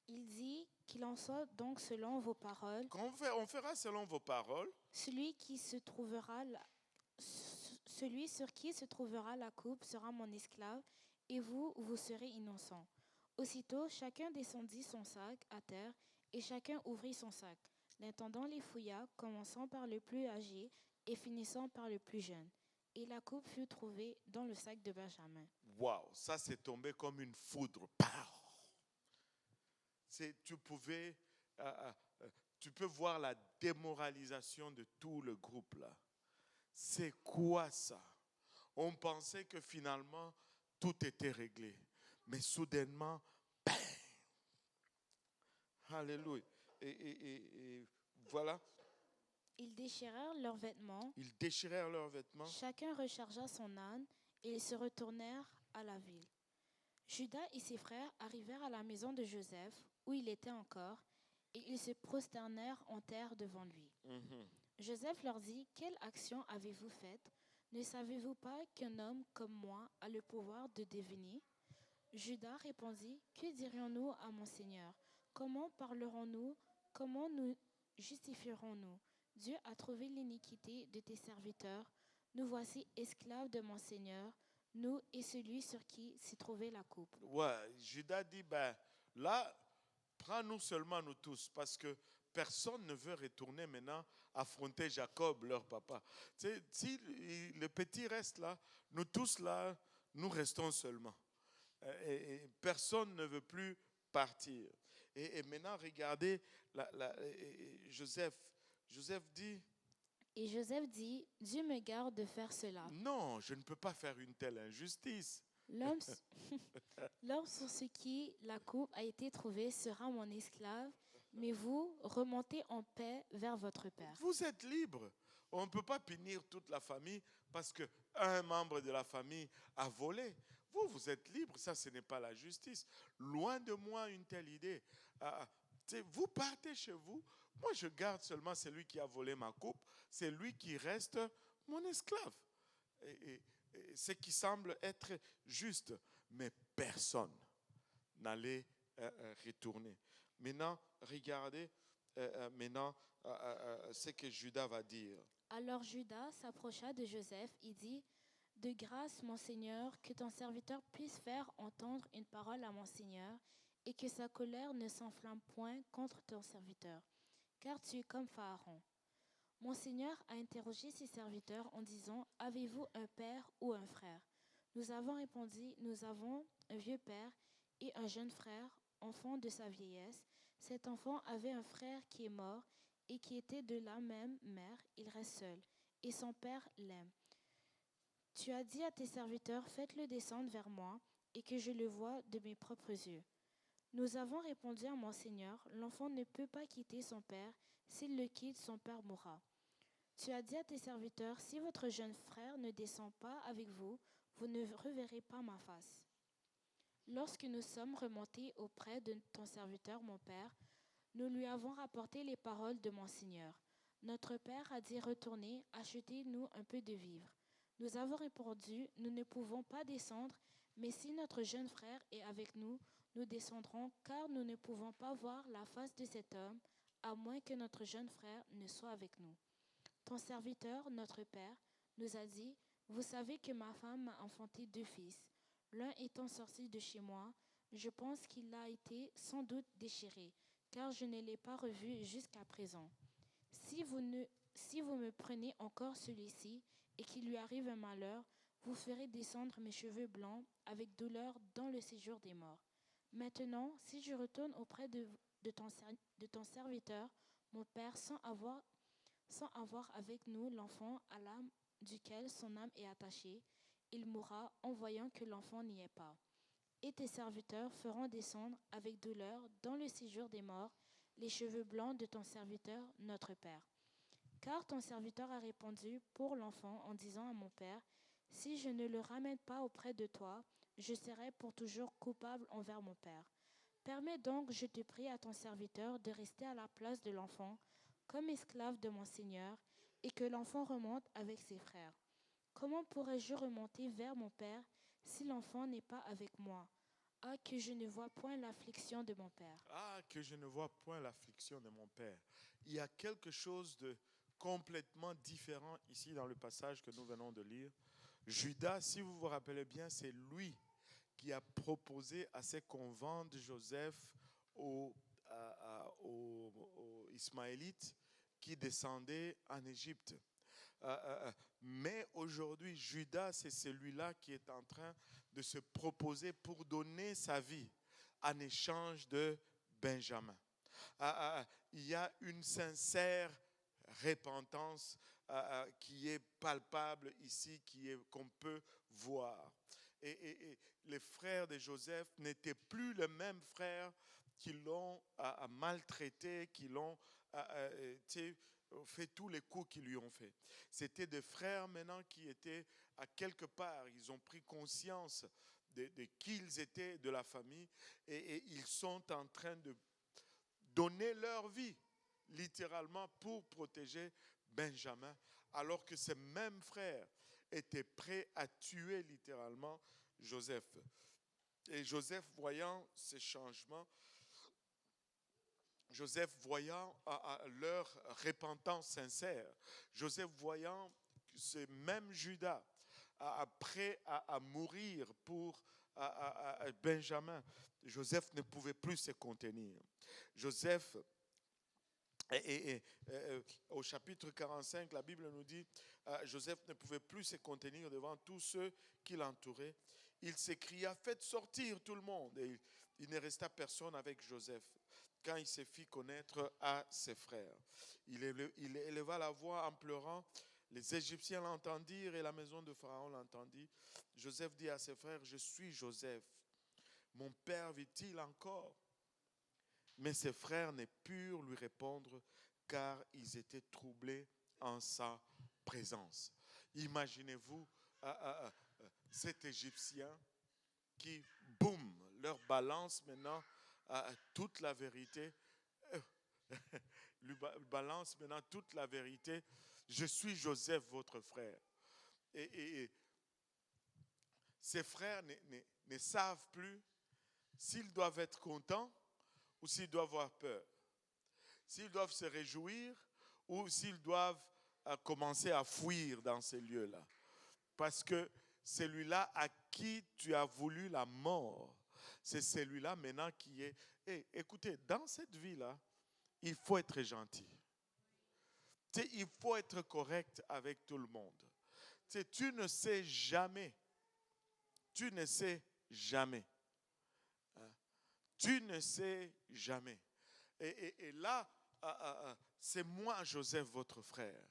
Il dit qu'il en soit donc selon vos paroles. On fera selon vos paroles. Celui sur qui se trouvera la coupe sera mon esclave, et vous serez innocents. Aussitôt, chacun descendit son sac à terre, et chacun ouvrit son sac. L'intendant les fouilla, commençant par le plus âgé et finissant par le plus jeune. Et la coupe fut trouvée dans le sac de Benjamin. Waouh, ça c'est tombé comme une foudre. Tu peux voir la démoralisation de tout le groupe là. C'est quoi ça? On pensait que finalement tout était réglé, mais soudainement, bang! Alléluia. Et voilà. Ils déchirèrent leurs vêtements. Chacun rechargea son âne et ils se retournèrent à la ville. Judas et ses frères arrivèrent à la maison de Joseph, où il était encore, et ils se prosternèrent en terre devant lui. Joseph leur dit, « Quelle action avez-vous faite? Ne savez-vous pas qu'un homme comme moi a le pouvoir de deviner? » Judas répondit, « Que dirions-nous à mon Seigneur? Comment parlerons-nous? Comment nous justifierons-nous? Dieu a trouvé l'iniquité de tes serviteurs. Nous voici esclaves de mon Seigneur, nous et celui sur qui s'est trouvée la coupe. » Ouais, Judas dit, là, prends-nous seulement nous tous, parce que personne ne veut retourner maintenant affronter Jacob, leur papa. Si le petit reste là, nous tous là, nous restons seulement. Et personne ne veut plus partir. Et maintenant, regardez Joseph. Joseph dit... Et Joseph dit, « Dieu me garde de faire cela. Non, je ne peux pas faire une telle injustice. L'homme sur ce qui la coupe a été trouvée sera mon esclave, mais vous remontez en paix vers votre père. » Vous êtes libre. On ne peut pas punir toute la famille parce qu'un membre de la famille a volé. Vous êtes libre. Ça, ce n'est pas la justice. Loin de moi une telle idée. Vous partez chez vous. Moi, je garde seulement celui qui a volé ma coupe. C'est lui qui reste mon esclave. Et ce qui semble être juste. Mais personne n'allait retourner. Maintenant, regardez ce que Judas va dire. Alors Judas s'approcha de Joseph et dit, « De grâce, mon Seigneur, que ton serviteur puisse faire entendre une parole à mon Seigneur et que sa colère ne s'enflamme point contre ton serviteur, car tu es comme Pharaon. Mon Seigneur a interrogé ses serviteurs en disant, « Avez-vous un père ou un frère? » Nous avons répondu, « Nous avons un vieux père et un jeune frère, enfant de sa vieillesse. Cet enfant avait un frère qui est mort et qui était de la même mère, il reste seul, et son père l'aime. Tu as dit à tes serviteurs, faites-le descendre vers moi, et que je le vois de mes propres yeux. Nous avons répondu à mon Seigneur, l'enfant ne peut pas quitter son père. S'il le quitte, son père mourra. Tu as dit à tes serviteurs, si votre jeune frère ne descend pas avec vous, vous ne reverrez pas ma face. Lorsque nous sommes remontés auprès de ton serviteur, mon père, nous lui avons rapporté les paroles de mon Seigneur. Notre père a dit, retournez, achetez-nous un peu de vivres. Nous avons répondu, nous ne pouvons pas descendre, mais si notre jeune frère est avec nous, nous descendrons, car nous ne pouvons pas voir la face de cet homme, à moins que notre jeune frère ne soit avec nous. Ton serviteur, notre père, nous a dit, vous savez que ma femme m'a enfanté 2 fils. L'un étant sorti de chez moi, je pense qu'il a été sans doute déchiré, car je ne l'ai pas revu jusqu'à présent. Si vous me prenez encore celui-ci et qu'il lui arrive un malheur, vous ferez descendre mes cheveux blancs avec douleur dans le séjour des morts. Maintenant, si je retourne auprès de ton serviteur, mon père, sans avoir avec nous l'enfant à l'âme duquel son âme est attachée, il mourra en voyant que l'enfant n'y est pas. Et tes serviteurs feront descendre avec douleur dans le séjour des morts les cheveux blancs de ton serviteur, notre père. Car ton serviteur a répondu pour l'enfant en disant à mon père, si je ne le ramène pas auprès de toi, je serai pour toujours coupable envers mon père. Permets donc, je te prie, à ton serviteur de rester à la place de l'enfant, comme esclave de mon Seigneur, et que l'enfant remonte avec ses frères. Comment pourrais-je remonter vers mon père si l'enfant n'est pas avec moi? Ah, que je ne vois point l'affliction de mon père. Ah, que je ne vois point l'affliction de mon père. Il y a quelque chose de complètement différent ici dans le passage que nous venons de lire. Judas, si vous vous rappelez bien, c'est lui qui a proposé à ses qu'on vende Joseph aux Ismaélites qui descendaient en Égypte. Mais aujourd'hui, Judas, c'est celui-là qui est en train de se proposer pour donner sa vie en échange de Benjamin. Il y a une sincère repentance qui est palpable ici, qu'on peut voir. Et les frères de Joseph n'étaient plus les mêmes frères qui l'ont maltraité, qui l'ont fait tous les coups qu'ils lui ont fait. C'était des frères maintenant qui étaient à quelque part, ils ont pris conscience de qui ils étaient, de la famille, et ils sont en train de donner leur vie, littéralement, pour protéger Benjamin, alors que ces mêmes frères étaient prêts à tuer littéralement Joseph. Et Joseph, voyant ces changements, Joseph voyant leur repentance sincère, Joseph voyant ce même Judas prêt à mourir pour Benjamin, Joseph ne pouvait plus se contenir. Joseph, au chapitre 45, la Bible nous dit, Joseph ne pouvait plus se contenir devant tous ceux qui l'entouraient. Il s'écria, faites sortir tout le monde. Et il ne resta personne avec Joseph quand il se fit connaître à ses frères. Il éleva la voix en pleurant. Les Égyptiens l'entendirent et la maison de Pharaon l'entendit. Joseph dit à ses frères, je suis Joseph. Mon père vit-il encore? Mais ses frères ne purent lui répondre car ils étaient troublés en sa présence. Imaginez-vous cet Égyptien qui, boum, leur balance maintenant toute la vérité. Lui balance maintenant toute la vérité. Je suis Joseph, votre frère. Et ses frères ne savent plus s'ils doivent être contents ou s'ils doivent avoir peur. S'ils doivent se réjouir ou s'ils doivent commencer à fuir dans ces lieux-là. Parce que celui-là à qui tu as voulu la mort, c'est celui-là maintenant qui est... écoutez, dans cette vie-là, il faut être gentil. Il faut être correct avec tout le monde. Tu ne sais jamais. Tu ne sais jamais. Tu ne sais jamais. Et là, c'est moi, Joseph, votre frère.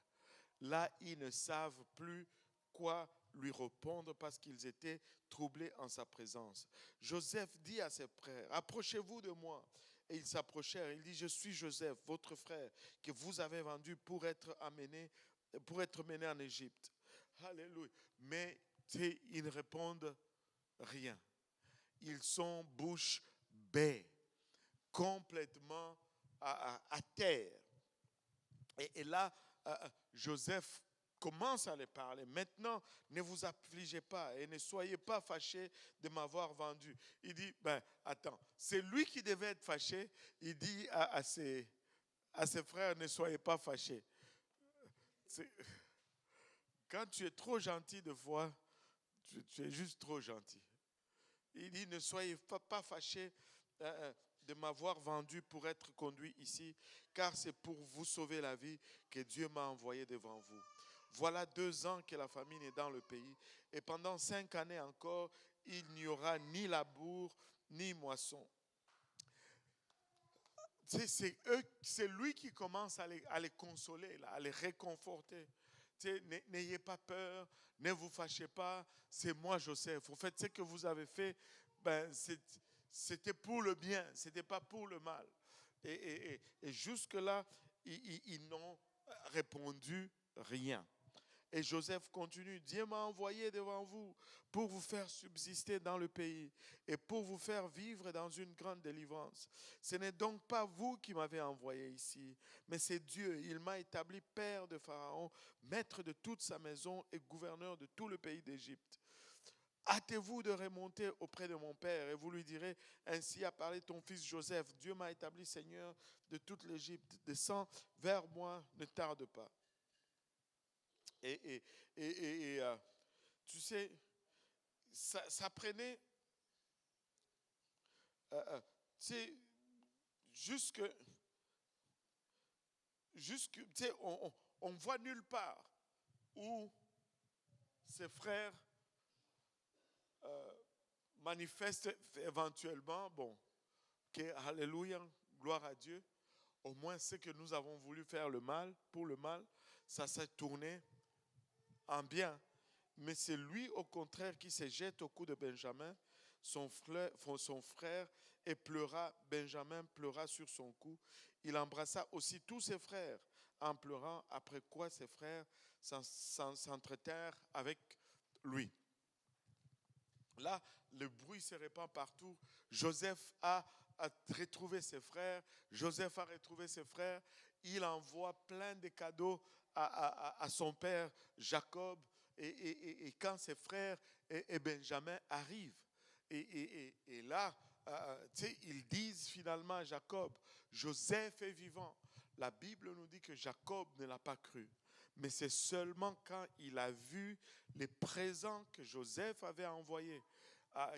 Là, ils ne savent plus quoi lui répondre parce qu'ils étaient troublés en sa présence. Joseph dit à ses frères, approchez-vous de moi. Et ils s'approchèrent. Il dit, je suis Joseph, votre frère, que vous avez vendu pour être mené en Égypte. Alléluia. Mais ils ne répondent rien. Ils sont bouche bée, complètement à terre. Et là, Joseph commence à les parler. Maintenant, ne vous affligez pas et ne soyez pas fâchés de m'avoir vendu. Il dit, attends, c'est lui qui devait être fâché. Il dit à ses frères, ne soyez pas fâchés. Quand tu es trop gentil de fois, tu es juste trop gentil. Il dit, ne soyez pas fâchés de m'avoir vendu pour être conduit ici, car c'est pour vous sauver la vie que Dieu m'a envoyé devant vous. Voilà 2 ans que la famine est dans le pays, et pendant 5 années encore, il n'y aura ni labour, ni moisson. C'est lui qui commence à les consoler, à les réconforter. N'ayez pas peur, ne vous fâchez pas, c'est moi Joseph. Au fait, ce que vous avez fait, c'était pour le bien, ce n'était pas pour le mal. Et jusque-là, ils n'ont répondu rien. Et Joseph continue, Dieu m'a envoyé devant vous pour vous faire subsister dans le pays et pour vous faire vivre dans une grande délivrance. Ce n'est donc pas vous qui m'avez envoyé ici, mais c'est Dieu. Il m'a établi père de Pharaon, maître de toute sa maison et gouverneur de tout le pays d'Égypte. Hâtez-vous de remonter auprès de mon père et vous lui direz, ainsi a parlé ton fils Joseph, Dieu m'a établi seigneur de toute l'Égypte. Descends vers moi, ne tarde pas. Et tu sais, ça prenait, jusque tu sais, on voit nulle part où ses frères manifestent éventuellement, alléluia, gloire à Dieu, au moins c'est que nous avons voulu faire le mal, pour le mal, ça s'est tourné en bien. Mais c'est lui, au contraire, qui se jette au cou de Benjamin, son frère, et pleura. Benjamin pleura sur son cou. Il embrassa aussi tous ses frères en pleurant, après quoi ses frères s'entretèrent avec lui. Là, le bruit se répand partout. Joseph a retrouvé ses frères. Joseph a retrouvé ses frères. Il envoie plein de cadeaux à son père Jacob. Et quand ses frères et Benjamin arrivent, et là, ils disent finalement à Jacob, Joseph est vivant. La Bible nous dit que Jacob ne l'a pas cru. Mais c'est seulement quand il a vu les présents que Joseph avait envoyés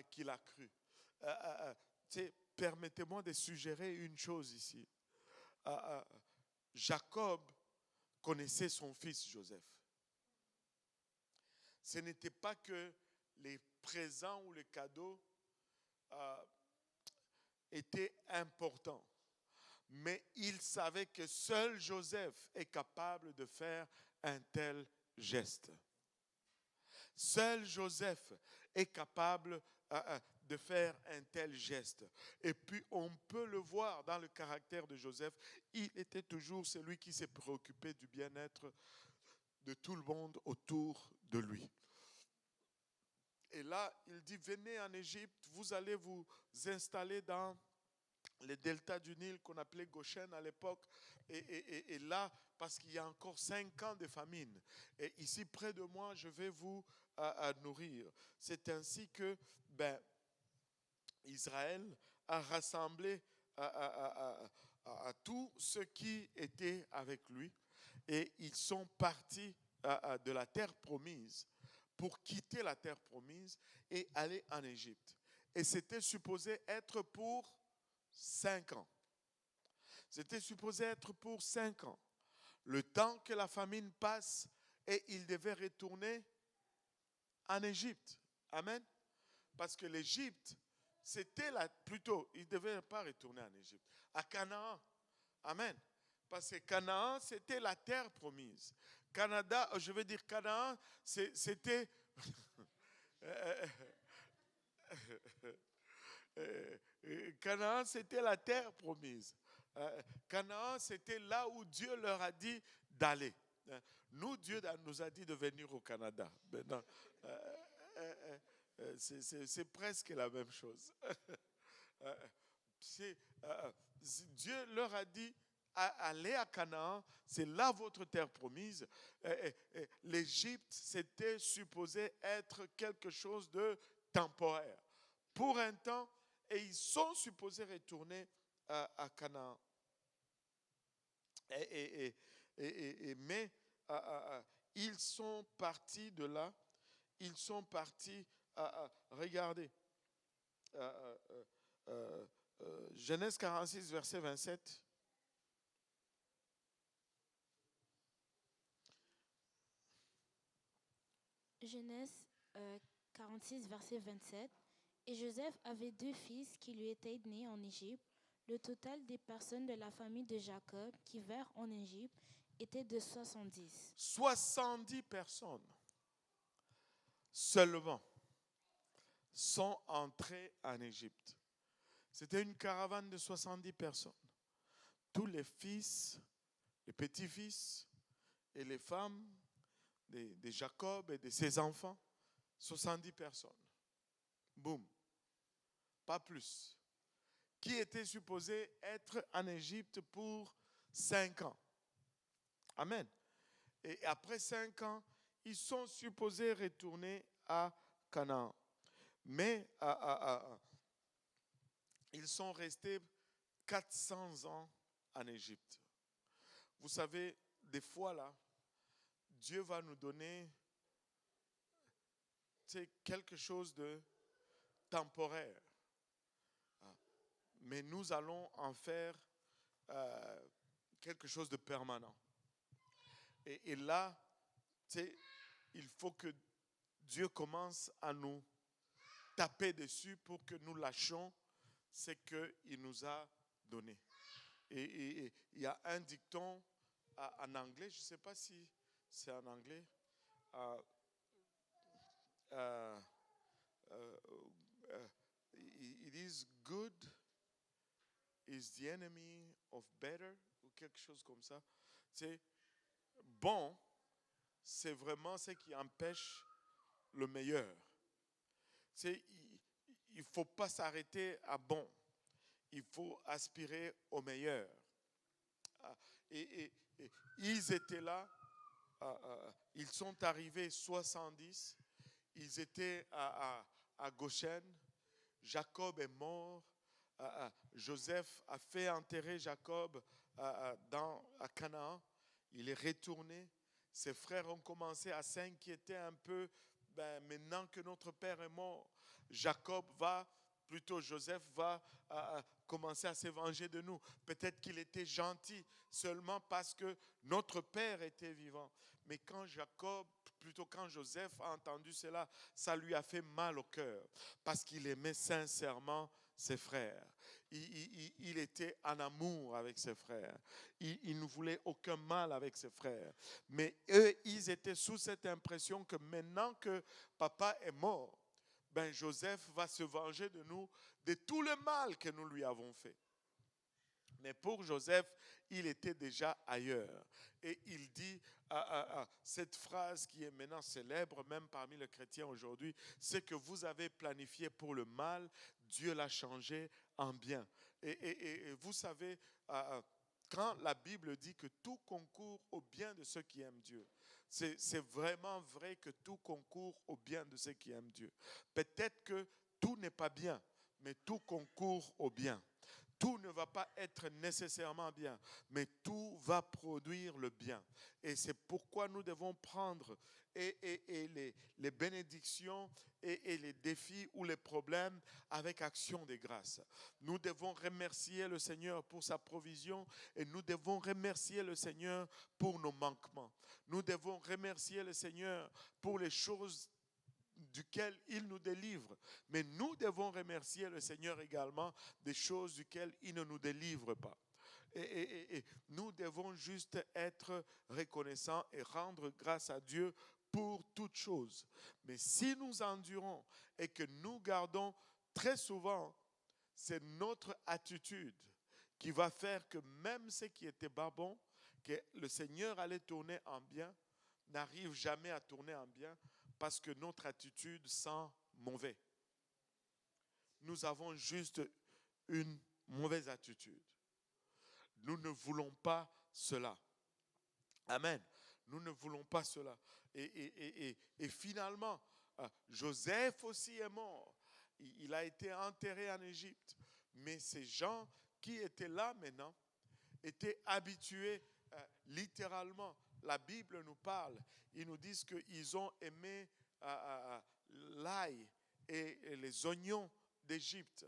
qu'il a cru. Permettez-moi de suggérer une chose ici. Jacob connaissait son fils Joseph. Ce n'était pas que les présents ou les cadeaux étaient importants. Mais il savait que seul Joseph est capable de faire un tel geste. Seul Joseph est capable de faire un tel geste. Et puis on peut le voir dans le caractère de Joseph. Il était toujours celui qui s'est préoccupé du bien-être de tout le monde autour de lui. Et là, il dit, venez en Égypte, vous allez vous installer dans les deltas du Nil qu'on appelait Goshen à l'époque. Et là, parce qu'il y a encore 5 ans de famine. Et ici, près de moi, je vais vous nourrir. C'est ainsi que Israël a rassemblé à tous ceux qui étaient avec lui. Et ils sont partis de la terre promise pour quitter la terre promise et aller en Égypte. Et c'était supposé être pour 5 ans. C'était supposé être pour 5 ans. Le temps que la famine passe et ils devaient retourner en Égypte. Amen. Parce que l'Égypte, c'était plutôt, ils ne devaient pas retourner en Égypte, à Canaan. Amen. Parce que Canaan, c'était la terre promise. Canaan, c'était Canaan, c'était la terre promise. Canaan, c'était là où Dieu leur a dit d'aller. Nous, Dieu nous a dit de venir au Canada. Maintenant, c'est presque la même chose. C'est, Dieu leur a dit allez à Canaan, c'est là votre terre promise. L'Égypte, c'était supposé être quelque chose de temporaire. Pour un temps, et ils sont supposés retourner à Canaan. Mais ils sont partis de là, ils sont partis, regardez, Genèse 46, verset 27. Genèse 46, verset 27. Et Joseph avait 2 fils qui lui étaient nés en Égypte. Le total des personnes de la famille de Jacob qui vinrent en Égypte était de 70. 70 personnes seulement sont entrées en Égypte. C'était une caravane de 70 personnes. Tous les fils, les petits-fils et les femmes de Jacob et de ses enfants, 70 personnes. Boum. Pas plus. Qui était supposé être en Égypte pour 5 ans. Amen. Et après 5 ans, ils sont supposés retourner à Canaan. Mais ils sont restés 400 ans en Égypte. Vous savez, des fois là, Dieu va nous donner quelque chose de temporaire. Mais nous allons en faire quelque chose de permanent. Et là, il faut que Dieu commence à nous taper dessus pour que nous lâchions ce qu'il nous a donné. Et il y a un dicton en anglais, je ne sais pas si c'est en anglais. It is good is the enemy of better, ou quelque chose comme ça. C'est bon, c'est vraiment ce qui empêche le meilleur. Il ne faut pas s'arrêter à bon. Il faut aspirer au meilleur. Et ils étaient là, ils sont arrivés 70, ils étaient à Goshen, Jacob est mort, Joseph a fait enterrer Jacob à Canaan, il est retourné, ses frères ont commencé à s'inquiéter un peu, maintenant que notre père est mort, Joseph va commencer à se venger de nous. Peut-être qu'il était gentil seulement parce que notre père était vivant. Mais quand Joseph a entendu cela, ça lui a fait mal au cœur parce qu'il aimait sincèrement ses frères. Il était en amour avec ses frères. Il ne voulait aucun mal avec ses frères. Mais eux, ils étaient sous cette impression que maintenant que papa est mort, Joseph va se venger de nous, de tout le mal que nous lui avons fait. Mais pour Joseph, il était déjà ailleurs. Et il dit cette phrase qui est maintenant célèbre, même parmi les chrétiens aujourd'hui, c'est que vous avez planifié pour le mal, Dieu l'a changé en bien. Et vous savez, quand la Bible dit que tout concourt au bien de ceux qui aiment Dieu, c'est vraiment vrai que tout concourt au bien de ceux qui aiment Dieu. Peut-être que tout n'est pas bien, mais tout concourt au bien. Tout ne va pas être nécessairement bien, mais tout va produire le bien. Et c'est pourquoi nous devons prendre les bénédictions et les défis ou les problèmes avec action de grâce. Nous devons remercier le Seigneur pour sa provision et nous devons remercier le Seigneur pour nos manquements. Nous devons remercier le Seigneur pour les choses duquel il nous délivre. Mais nous devons remercier le Seigneur également des choses duquel il ne nous délivre pas. Et nous devons juste être reconnaissants et rendre grâce à Dieu pour toute chose. Mais si nous endurons et que nous gardons très souvent, c'est notre attitude qui va faire que même ce qui était pas bon, que le Seigneur allait tourner en bien, n'arrive jamais à tourner en bien parce que notre attitude sent mauvais. Nous avons juste une mauvaise attitude. Nous ne voulons pas cela. Amen. Nous ne voulons pas cela. Et finalement, Joseph aussi est mort. Il a été enterré en Égypte. Mais ces gens qui étaient là maintenant étaient habitués littéralement. La Bible nous parle. Ils nous disent qu'ils ont aimé l'ail et les oignons d'Égypte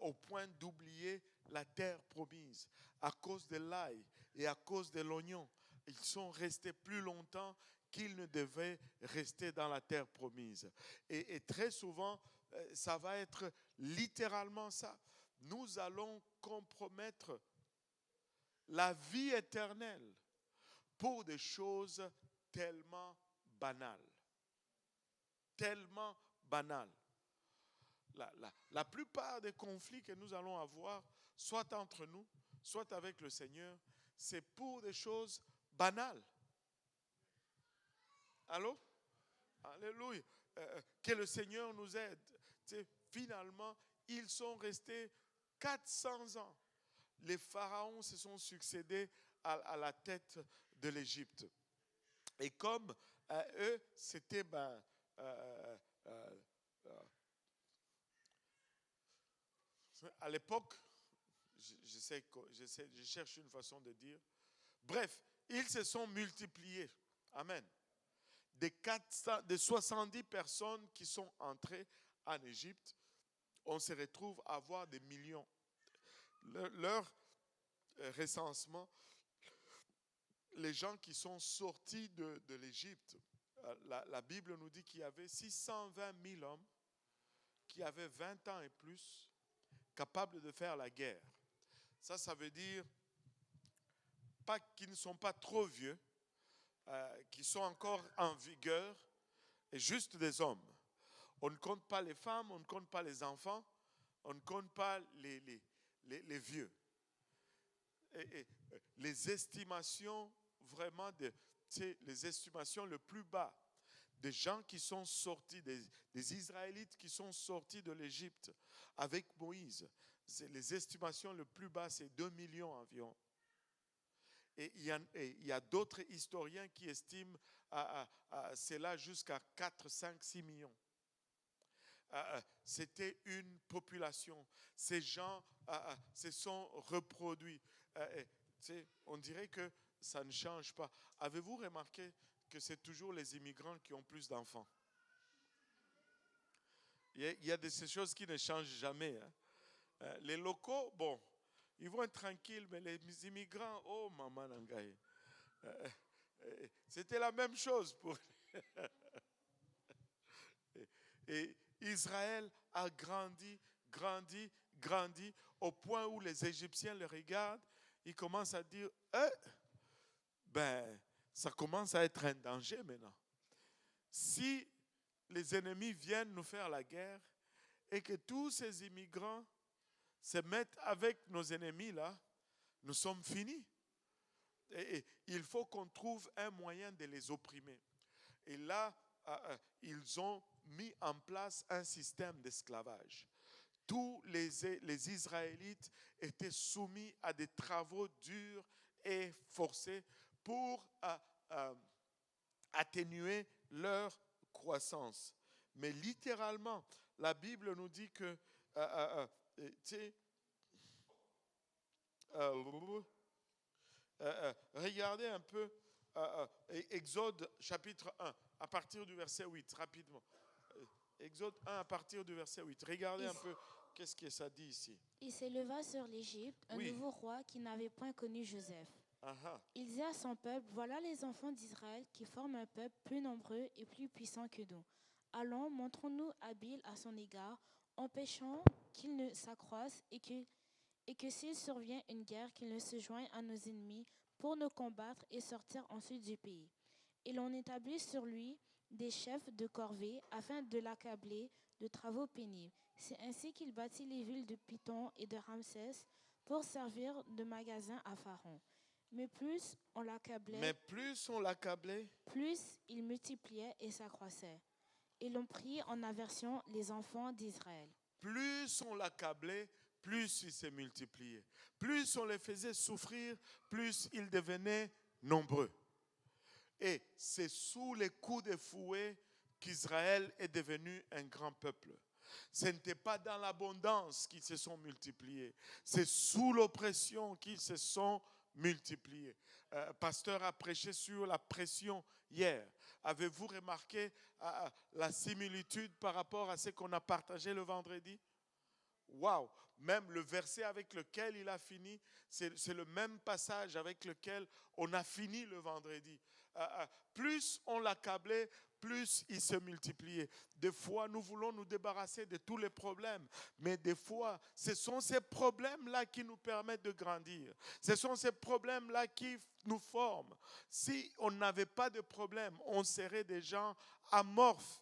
au point d'oublier la terre promise. À cause de l'ail et à cause de l'oignon, ils sont restés plus longtemps qu'ils ne devaient rester dans la terre promise. Et très souvent, ça va être littéralement ça. Nous allons compromettre la vie éternelle pour des choses tellement banales. Tellement banales. La plupart des conflits que nous allons avoir, soit entre nous, soit avec le Seigneur, c'est pour des choses banales. Allô? Alléluia. Que le Seigneur nous aide. Finalement, ils sont restés 400 ans. Les pharaons se sont succédés à la tête de l'Égypte. Et comme eux, c'était à l'époque, je cherche une façon de dire. Bref, ils se sont multipliés. Amen. Des 70 personnes qui sont entrées en Égypte, on se retrouve à avoir des millions. Leur recensement, les gens qui sont sortis de l'Égypte, la Bible nous dit qu'il y avait 620 000 hommes qui avaient 20 ans et plus, capables de faire la guerre. Ça veut dire pas qu'ils ne sont pas trop vieux, qui sont encore en vigueur, et juste des hommes. On ne compte pas les femmes, on ne compte pas les enfants, on ne compte pas les vieux. Et les estimations vraiment, les estimations le plus bas des gens qui sont sortis, des Israélites qui sont sortis de l'Égypte avec Moïse, les estimations le plus bas, c'est 2 millions environ. Et il y a d'autres historiens qui estiment cela jusqu'à 4, 5, 6 millions. C'était une population. Ces gens se sont reproduits. On dirait que ça ne change pas. Avez-vous remarqué que c'est toujours les immigrants qui ont plus d'enfants? Il y a ces choses qui ne changent jamais. Les locaux, bon, ils vont être tranquilles, mais les immigrants, oh maman nangaye. C'était la même chose pour et Israël a grandi, grandi, grandi, au point où les Égyptiens le regardent, ils commencent à dire, ça commence à être un danger maintenant. Si les ennemis viennent nous faire la guerre et que tous ces immigrants se mettent avec nos ennemis là, nous sommes finis. Et il faut qu'on trouve un moyen de les opprimer. Et là, ils ont mis en place un système d'esclavage. Tous les Israélites étaient soumis à des travaux durs et forcés pour atténuer leur croissance. Mais littéralement, la Bible nous dit que regardez un peu Exode chapitre 1 à partir du verset 8 rapidement. Exode 1 à partir du verset 8. Regardez un peu qu'est-ce que ça dit ici. Il s'éleva sur l'Égypte un nouveau roi qui n'avait point connu Joseph. Il dit à son peuple, voilà les enfants d'Israël qui forment un peuple plus nombreux et plus puissant que nous. Allons, montrons-nous habiles à son égard, empêchons qu'il ne s'accroisse et que s'il survient une guerre, qu'il ne se joigne à nos ennemis pour nous combattre et sortir ensuite du pays. Et l'on établit sur lui des chefs de corvée afin de l'accabler de travaux pénibles. C'est ainsi qu'il bâtit les villes de Python et de Ramsès pour servir de magasin à Pharaon. Mais plus on Mais l'accablait, plus on l'accablait, plus il multipliait et s'accroissait. Et l'on prit en aversion les enfants d'Israël. plus on l'accablait, plus il s'est multiplié. Plus on les faisait souffrir, plus ils devenaient nombreux. Et c'est sous les coups de fouet qu'Israël est devenu un grand peuple. Ce n'était pas dans l'abondance qu'ils se sont multipliés. C'est sous l'oppression qu'ils se sont multipliés. Pasteur a prêché sur la pression hier. Avez-vous remarqué la similitude par rapport à ce qu'on a partagé le vendredi? Waouh! Même le verset avec lequel il a fini, c'est le même passage avec lequel on a fini le vendredi. Plus on l'accablait, plus il se multipliait. Des fois, nous voulons nous débarrasser de tous les problèmes, mais des fois, ce sont ces problèmes-là qui nous permettent de grandir. Ce sont ces problèmes-là qui nous forment. Si on n'avait pas de problème, on serait des gens amorphes,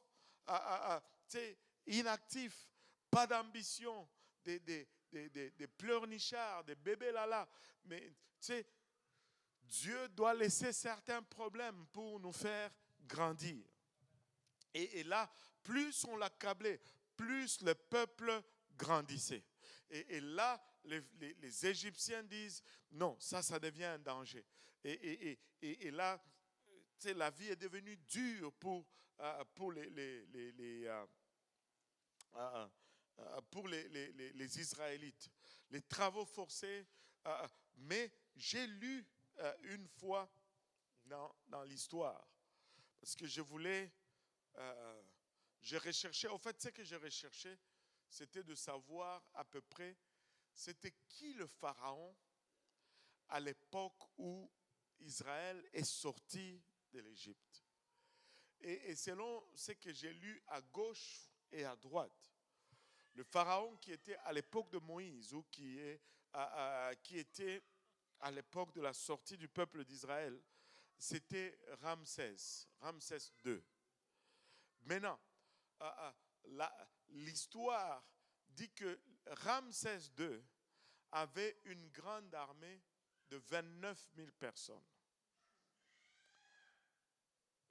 inactifs, pas d'ambition, des pleurnichards, des bébés là. Mais tu sais, Dieu doit laisser certains problèmes pour nous faire grandir. Et là, plus on l'accablait, plus le peuple grandissait. Et là, les Égyptiens disent, non, ça devient un danger. Et là, tu sais, la vie est devenue dure pour les Israélites. Les travaux forcés. Mais j'ai lu une fois dans l'histoire, parce que je voulais, je recherchais, en fait, ce que je recherchais, c'était de savoir à peu près, c'était qui le pharaon à l'époque où Israël est sorti de l'Égypte. Et selon ce que j'ai lu à gauche et à droite, le pharaon qui était à l'époque de Moïse ou qui était à l'époque de la sortie du peuple d'Israël, c'était Ramsès II. Maintenant, l'histoire dit que Ramsès II avait une grande armée de 29 000 personnes.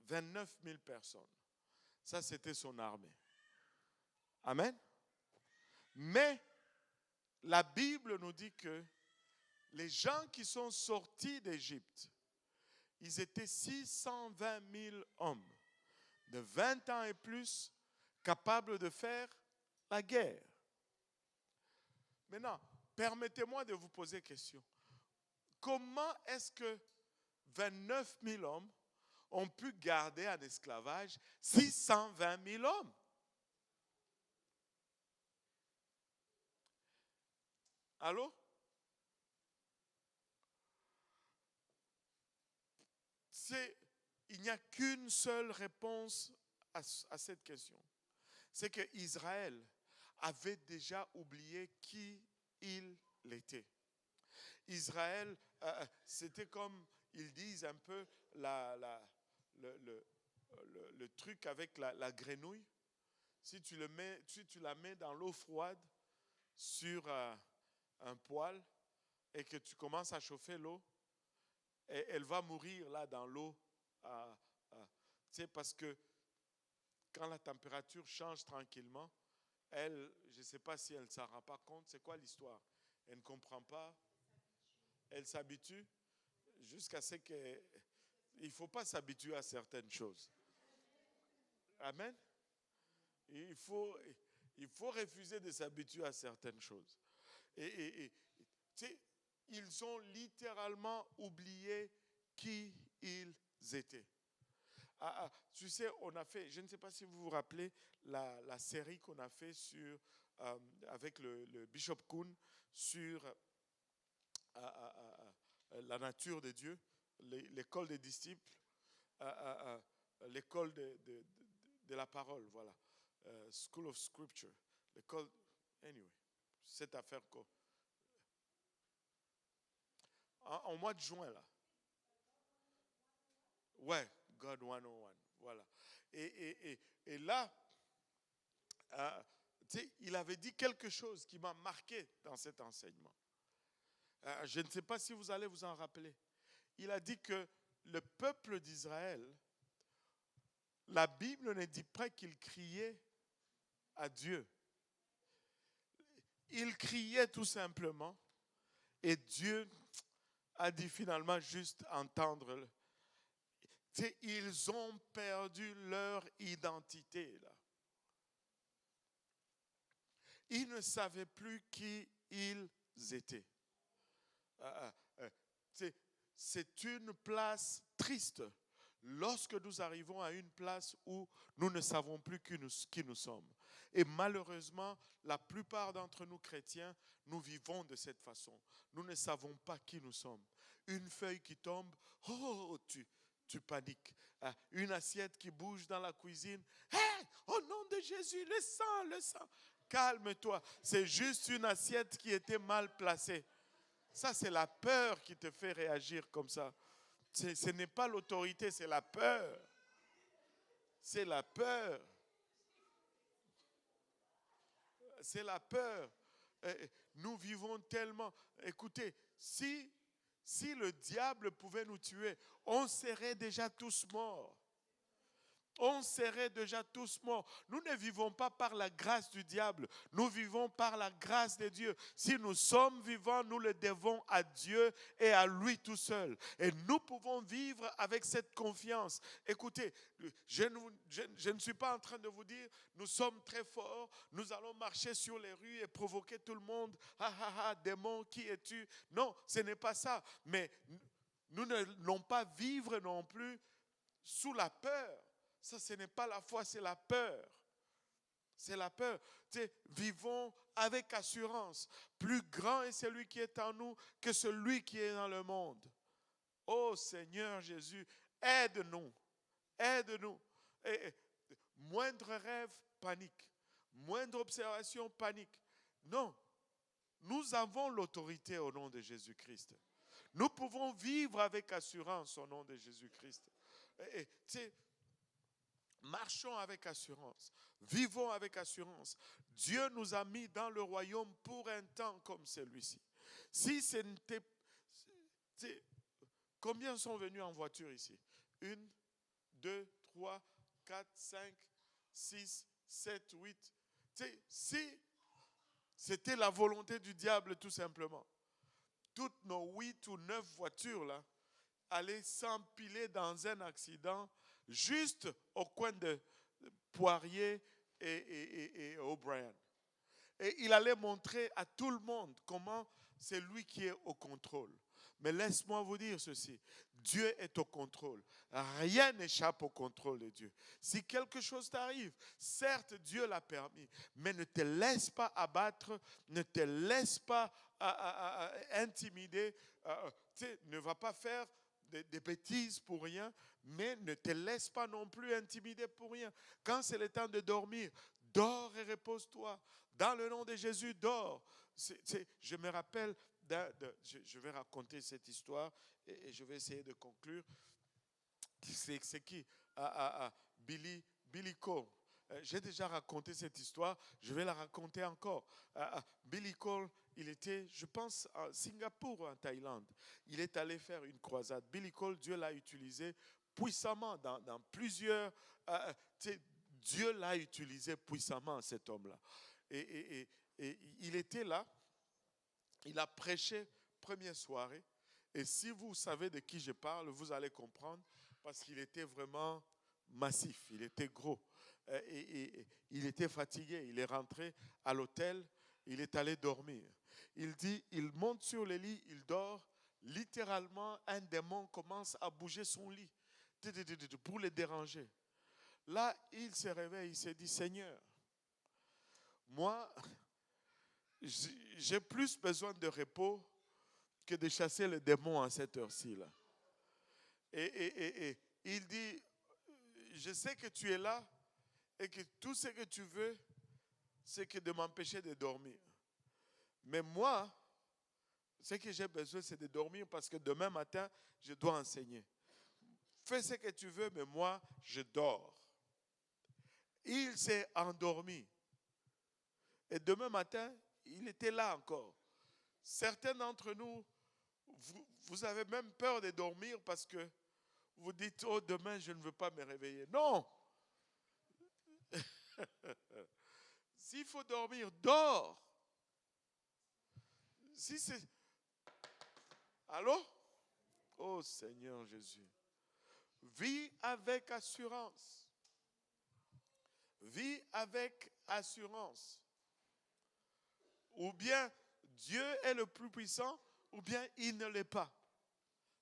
29 000 personnes. Ça, c'était son armée. Amen. Mais la Bible nous dit que les gens qui sont sortis d'Égypte, ils étaient 620 000 hommes de 20 ans et plus capables de faire la guerre. Maintenant, permettez-moi de vous poser une question. Comment est-ce que 29 000 hommes ont pu garder en esclavage 620 000 hommes? Allô? Il n'y a qu'une seule réponse à cette question. C'est que Israël avait déjà oublié qui il était. Israël, c'était comme ils disent un peu le truc avec la grenouille. Si tu la mets dans l'eau froide sur un poêle et que tu commences à chauffer l'eau, et elle va mourir là dans l'eau. Parce que quand la température change tranquillement, elle, je ne sais pas si elle ne s'en rend pas compte. C'est quoi l'histoire? Elle ne comprend pas. Elle s'habitue jusqu'à ce que... Il ne faut pas s'habituer à certaines choses. Amen. Il faut refuser de s'habituer à certaines choses. Et ils ont littéralement oublié qui ils étaient. Tu sais, on a fait, je ne sais pas si vous vous rappelez, la série qu'on a fait avec le Bishop Kuhn sur la nature de Dieu, l'école des disciples, l'école de la parole, voilà. School of Scripture. L'école, anyway, cette affaire quoi. En mois de juin, là. Ouais, God 101. Voilà. Et là, il avait dit quelque chose qui m'a marqué dans cet enseignement. Je ne sais pas si vous allez vous en rappeler. Il a dit que le peuple d'Israël, la Bible ne dit pas qu'il criait à Dieu. Il criait tout simplement et Dieu a dit finalement juste entendre. Ils ont perdu leur identité là. Ils ne savaient plus qui ils étaient. C'est une place triste lorsque nous arrivons à une place où nous ne savons plus qui nous sommes. Et malheureusement, la plupart d'entre nous chrétiens, nous vivons de cette façon. Nous ne savons pas qui nous sommes. Une feuille qui tombe, oh, tu paniques. Une assiette qui bouge dans la cuisine, hey, au nom de Jésus, le sang. Calme-toi, c'est juste une assiette qui était mal placée. Ça, c'est la peur qui te fait réagir comme ça. Ce n'est pas l'autorité, c'est la peur. C'est la peur. C'est la peur. Nous vivons tellement. Écoutez, si le diable pouvait nous tuer, on serait déjà tous morts. On serait déjà tous morts. Nous ne vivons pas par la grâce du diable. Nous vivons par la grâce de Dieu. Si nous sommes vivants, nous le devons à Dieu et à lui tout seul. Et nous pouvons vivre avec cette confiance. Écoutez, je ne suis pas en train de vous dire, nous sommes très forts, nous allons marcher sur les rues et provoquer tout le monde. Démon, qui es-tu? Non, ce n'est pas ça. Mais nous ne voulons pas vivre non plus sous la peur. Ça, ce n'est pas la foi, c'est la peur. C'est la peur. Vivons avec assurance. Plus grand est celui qui est en nous que celui qui est dans le monde. Oh Seigneur Jésus, aide-nous. Aide-nous. Moindre rêve, panique. Moindre observation, panique. Non. Nous avons l'autorité au nom de Jésus-Christ. Nous pouvons vivre avec assurance au nom de Jésus-Christ. Marchons avec assurance. Vivons avec assurance. Dieu nous a mis dans le royaume pour un temps comme celui-ci. Si ce n'était... Combien sont venus en voiture ici? 1, 2, 3, 4, 5, 6, 7, 8. Si c'était la volonté du diable tout simplement, toutes nos 8 ou 9 voitures là allaient s'empiler dans un accident juste au coin de Poirier et O'Brien. Et il allait montrer à tout le monde comment c'est lui qui est au contrôle. Mais laisse-moi vous dire ceci, Dieu est au contrôle. Rien n'échappe au contrôle de Dieu. Si quelque chose t'arrive, certes Dieu l'a permis, mais ne te laisse pas abattre, ne te laisse pas intimider, ne va pas faire des bêtises pour rien, mais ne te laisse pas non plus intimider pour rien. Quand c'est le temps de dormir, dors et repose-toi. Dans le nom de Jésus, dors. Je me rappelle, je vais raconter cette histoire et je vais essayer de conclure. C'est qui? Billy Cole. J'ai déjà raconté cette histoire, je vais la raconter encore. Billy Cole, il était, je pense, à Singapour ou en Thaïlande. Il est allé faire une croisade. Billy Cole, Dieu l'a utilisé puissamment dans plusieurs... Dieu l'a utilisé puissamment, cet homme-là. Et il était là, il a prêché première soirée. Et si vous savez de qui je parle, vous allez comprendre, parce qu'il était vraiment massif, il était gros. Et il était fatigué, il est rentré à l'hôtel, il est allé dormir. Il dit, il monte sur le lit, il dort, littéralement un démon commence à bouger son lit pour le déranger. Là, il se réveille, il se dit, Seigneur, moi, j'ai plus besoin de repos que de chasser le démon à cette heure-ci. Là. Et il dit, je sais que tu es là et que tout ce que tu veux, c'est que de m'empêcher de dormir. Mais moi, ce que j'ai besoin, c'est de dormir parce que demain matin, je dois enseigner. fais ce que tu veux, mais moi, je dors. Il s'est endormi. Et demain matin, il était là encore. Certains d'entre nous, vous avez même peur de dormir parce que vous dites, oh, demain, je ne veux pas me réveiller. Non! S'il faut dormir, dors. Si c'est... Allô? Oh Seigneur Jésus. Vis avec assurance. Vis avec assurance. Ou bien Dieu est le plus puissant, ou bien il ne l'est pas.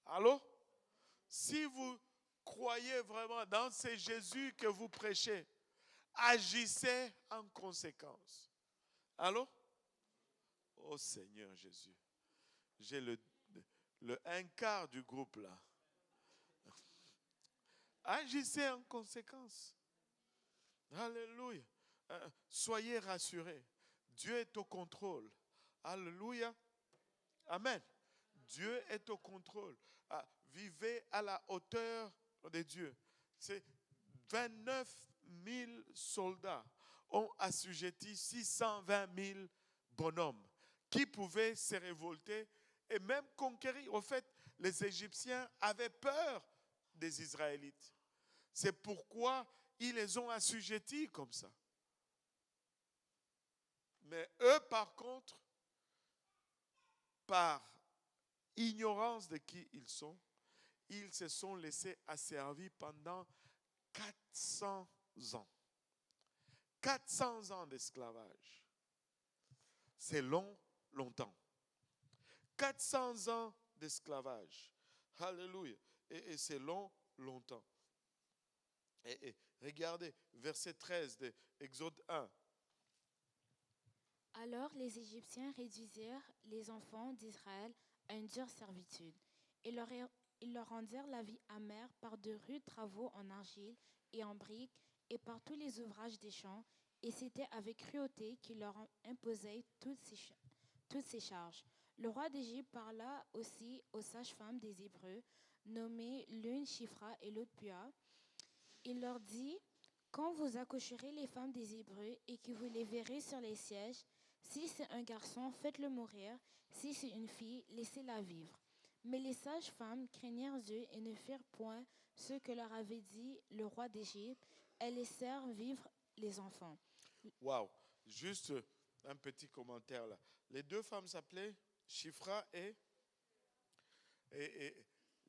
Allô? Si vous croyez vraiment dans ce Jésus que vous prêchez, agissez en conséquence. Allô? Oh Seigneur Jésus. J'ai le un quart du groupe là. Agissez en conséquence. Alléluia. Soyez rassurés. Dieu est au contrôle. Alléluia. Amen. Dieu est au contrôle. Vivez à la hauteur de Dieu. C'est 29 000 soldats ont assujetti 620 000 bonhommes qui pouvaient se révolter et même conquérir. En fait, les Égyptiens avaient peur des Israélites. C'est pourquoi ils les ont assujettis comme ça. Mais eux, par contre, par ignorance de qui ils se sont laissés asservir pendant 400 ans. 400 ans d'esclavage. C'est long, longtemps. 400 ans d'esclavage. Alléluia. Et c'est long, longtemps. Et regardez, verset 13 de Exode 1. Alors les Égyptiens réduisirent les enfants d'Israël à une dure servitude. Ils leur rendirent la vie amère par de rudes travaux en argile et en briques et par tous les ouvrages des champs, et c'était avec cruauté qu'ils leur imposaient toutes ces charges. Le roi d'Égypte parla aussi aux sages-femmes des Hébreux, nommées l'une Shifra et l'autre Pua. Il leur dit: quand vous accoucherez les femmes des Hébreux et que vous les verrez sur les sièges, si c'est un garçon, faites-le mourir. Si c'est une fille, laissez-la vivre. Mais les sages-femmes craignirent Dieu et ne firent point ce que leur avait dit le roi d'Égypte. Elles laissèrent vivre les enfants. Waouh! Juste un petit commentaire là. Les deux femmes s'appelaient Shifra et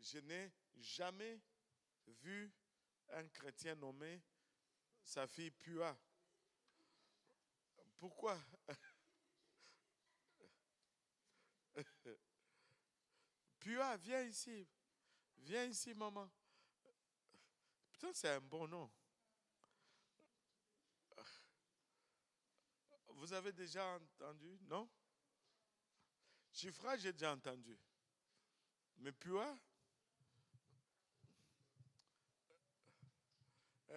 je n'ai jamais vu un chrétien nommer sa fille Pua. Pourquoi? Pua, viens ici. Viens ici, maman. Putain, c'est un bon nom. Vous avez déjà entendu? Non? Shifra, j'ai déjà entendu. Mais Pua?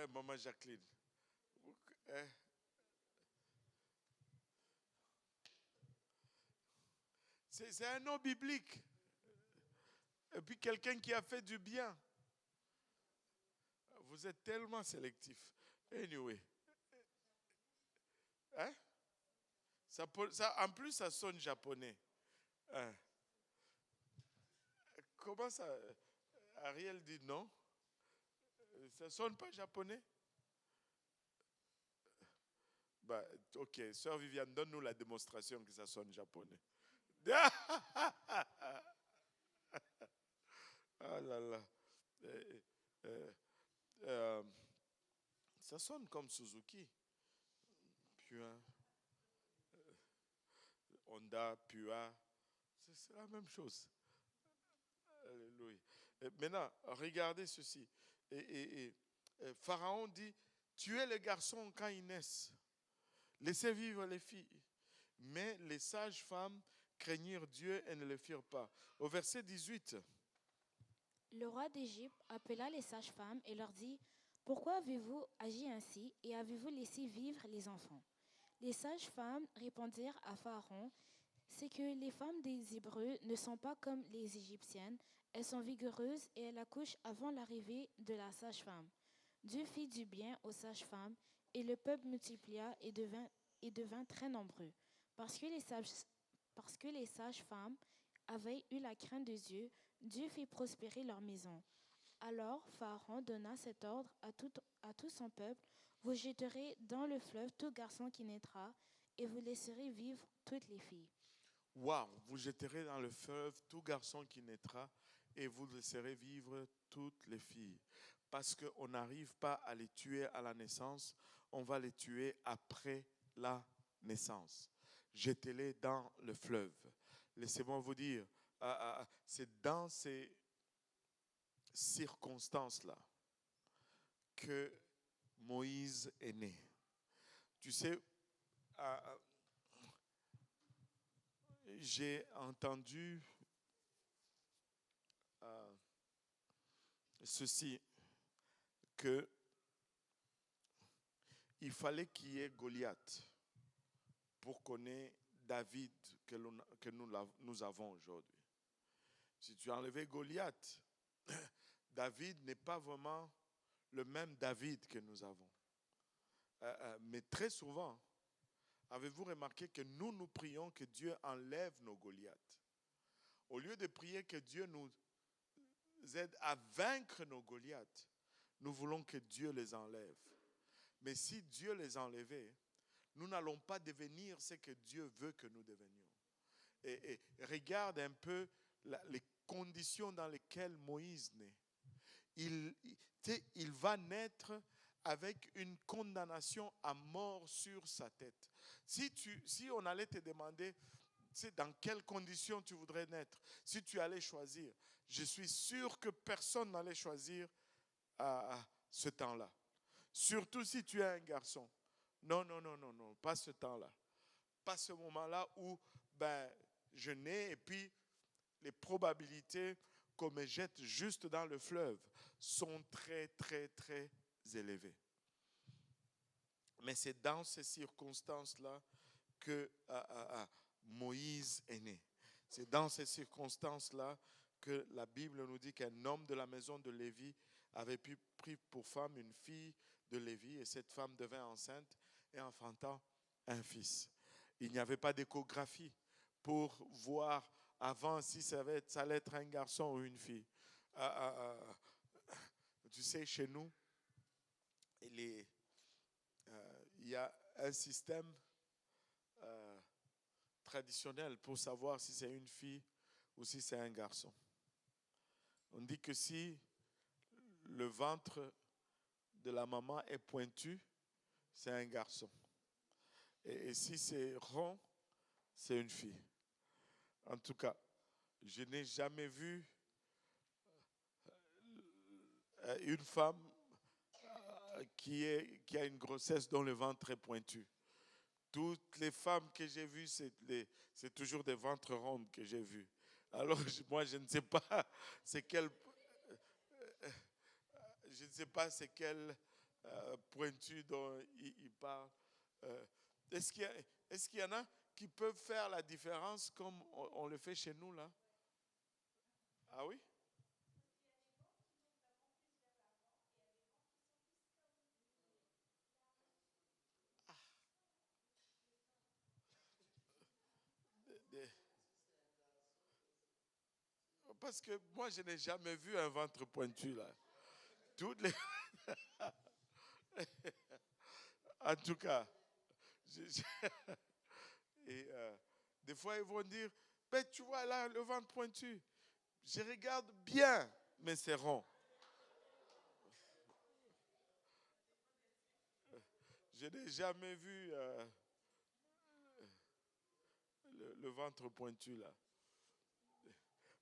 Maman Jacqueline. C'est un nom biblique. Et puis quelqu'un qui a fait du bien. Vous êtes tellement sélectif. Anyway. Hein? Ça, en plus, ça sonne japonais. Hein? Comment ça? Ariel dit non. Ça sonne pas japonais? Bah, ok, sœur Viviane, donne-nous la démonstration que ça sonne japonais. Ah là là. Ça sonne comme Suzuki. Pua. Honda, Pua. C'est la même chose. Alléluia. Maintenant, regardez ceci. Pharaon dit: tuez les garçons quand ils naissent. Laissez vivre les filles. Mais les sages-femmes craignirent Dieu et ne le firent pas. Au verset 18. Le roi d'Égypte appela les sages-femmes et leur dit: pourquoi avez-vous agi ainsi et avez-vous laissé vivre les enfants? Les sages-femmes répondirent à Pharaon: c'est que les femmes des Hébreux ne sont pas comme les Égyptiennes. Elles sont vigoureuses et elles accouchent avant l'arrivée de la sage-femme. Dieu fit du bien aux sages-femmes et le peuple multiplia et devint très nombreux. Parce que les sages-femmes avaient eu la crainte de Dieu, Dieu fit prospérer leur maison. Alors Pharaon donna cet ordre à tout son peuple: vous jetterez dans le fleuve tout garçon qui naîtra, et vous laisserez vivre toutes les filles. Waouh, vous jetterez dans le fleuve tout garçon qui naîtra et vous laisserez vivre toutes les filles. Parce qu'on n'arrive pas à les tuer à la naissance, on va les tuer après la naissance. Jetez-les dans le fleuve. Laissez-moi vous dire, c'est dans ces circonstances-là que Moïse est né. Tu sais, j'ai entendu ceci, que il fallait qu'il y ait Goliath pour qu'on ait David que nous avons aujourd'hui. Si tu enlevais Goliath, David n'est pas vraiment le même David que nous avons. Mais très souvent, avez-vous remarqué que nous prions que Dieu enlève nos Goliaths? Au lieu de prier que Dieu nous aide à vaincre nos Goliaths, nous voulons que Dieu les enlève. Mais si Dieu les enlevait, nous n'allons pas devenir ce que Dieu veut que nous devenions. Et regarde un peu les conditions dans lesquelles Moïse naît. Il va naître avec une condamnation à mort sur sa tête. Si on allait te demander dans quelles conditions tu voudrais naître, si tu allais choisir, je suis sûr que personne n'allait choisir à ce temps-là. Surtout si tu es un garçon. Non, pas ce temps-là. Pas ce moment-là où je nais et puis les probabilités qu'on me jette juste dans le fleuve sont très, très, très élevées. Mais c'est dans ces circonstances-là que Moïse est né. C'est dans ces circonstances-là que la Bible nous dit qu'un homme de la maison de Lévi avait pris pour femme une fille de Lévi, et cette femme devint enceinte et enfanta un fils. Il n'y avait pas d'échographie pour voir avant si ça allait être un garçon ou une fille. Tu sais, chez nous, il y a un système traditionnel pour savoir si c'est une fille ou si c'est un garçon. On dit que si le ventre de la maman est pointu, c'est un garçon. Et si c'est rond, c'est une fille. En tout cas, je n'ai jamais vu une femme qui a une grossesse dont le ventre est pointu. Toutes les femmes que j'ai vues, c'est toujours des ventres ronds que j'ai vues. Alors moi, je ne sais pas c'est quel pointu dont il parle. Est-ce qu'il y en a qui peuvent faire la différence comme on le fait chez nous là? Ah oui? Parce que moi, je n'ai jamais vu un ventre pointu là. Toutes les... En tout cas, et des fois, ils vont dire, ben, tu vois là, le ventre pointu. Je regarde bien, mais c'est rond. Je n'ai jamais vu le ventre pointu là.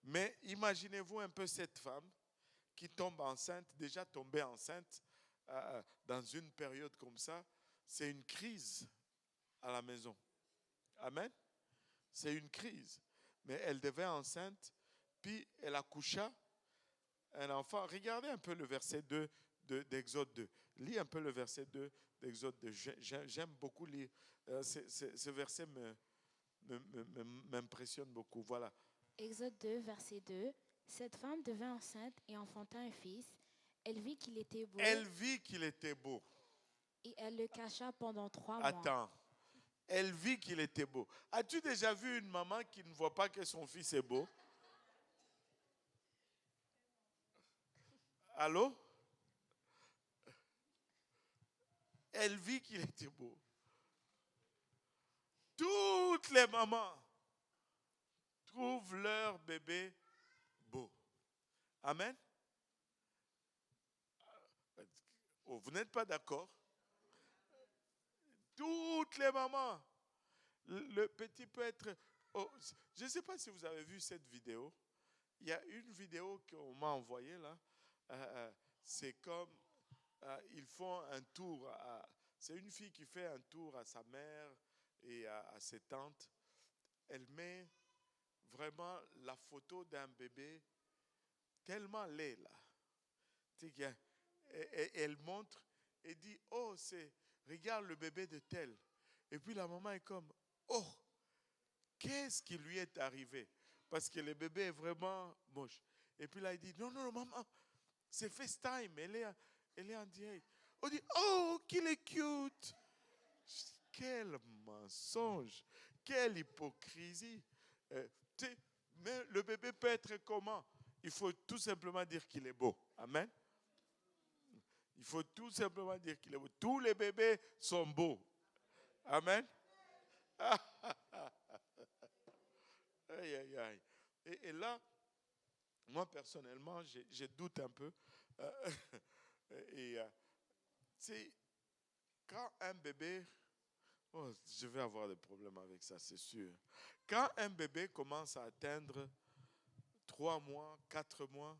Mais imaginez-vous un peu cette femme qui tombe enceinte, déjà tombée enceinte dans une période comme ça, c'est une crise à la maison. Amen. C'est une crise. Mais elle devait enceinte, puis elle accoucha un enfant. Regardez un peu le verset 2 d'Exode 2. Lis un peu le verset 2 d'Exode 2. J'aime beaucoup lire. Ce verset m'impressionne beaucoup. Voilà. Exode 2, verset 2. Cette femme devint enceinte et enfanta un fils. Elle vit qu'il était beau Elle vit qu'il était beau. et elle le cacha pendant 3 mois. Attends. Elle vit qu'il était beau. As-tu déjà vu une maman qui ne voit pas que son fils est beau? Allô? Elle vit qu'il était beau. Toutes les mamans trouvent leur bébé beau. Amen. Oh, vous n'êtes pas d'accord? Toutes les mamans. Le petit peut être... Oh, je ne sais pas si vous avez vu cette vidéo. Il y a une vidéo qu'on m'a envoyée là. C'est comme... ils font un tour. C'est une fille qui fait un tour à sa mère et à ses tantes. Elle met vraiment la photo d'un bébé tellement laid là. Elle montre et dit, oh, regarde le bébé de tel. Et puis la maman est comme, oh, qu'est-ce qui lui est arrivé? Parce que le bébé est vraiment moche. Et puis là, il dit, non, non, maman, c'est FaceTime, elle est en direct. On dit, oh, qu'il est cute. Quel mensonge, quelle hypocrisie. Mais le bébé peut être comment? Il faut tout simplement dire qu'il est beau. Amen. Il faut tout simplement dire qu'il est beau. Tous les bébés sont beaux. Amen. Aïe, aïe, aïe. Et là, moi personnellement, je doute un peu. Et tu quand un bébé, oh, je vais avoir des problèmes avec ça, c'est sûr. Quand un bébé commence à atteindre 3 mois, 4 mois,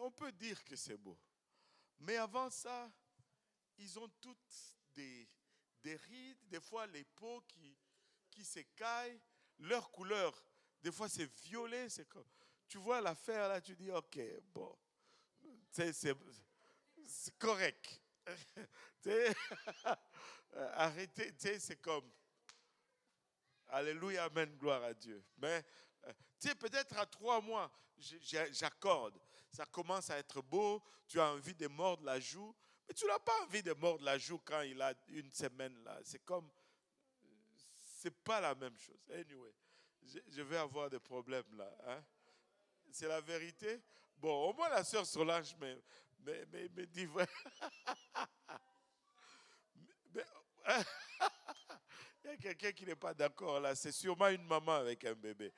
on peut dire que c'est beau. Mais avant ça, ils ont toutes des rides, des fois les peaux qui s'écaillent, leur couleur, des fois c'est violet, c'est comme, tu vois l'affaire là, tu dis ok, bon, c'est correct. Arrêtez, c'est comme, alléluia, amen, gloire à Dieu. Mais peut-être à 3 mois, j'accorde, ça commence à être beau, tu as envie de mordre la joue, mais tu n'as pas envie de mordre la joue quand il a 1 semaine là. C'est comme, c'est pas la même chose. Anyway, je vais avoir des problèmes là. Hein? C'est la vérité. Bon, au moins la sœur Solange me dit vrai. Il y a quelqu'un qui n'est pas d'accord là. C'est sûrement une maman avec un bébé.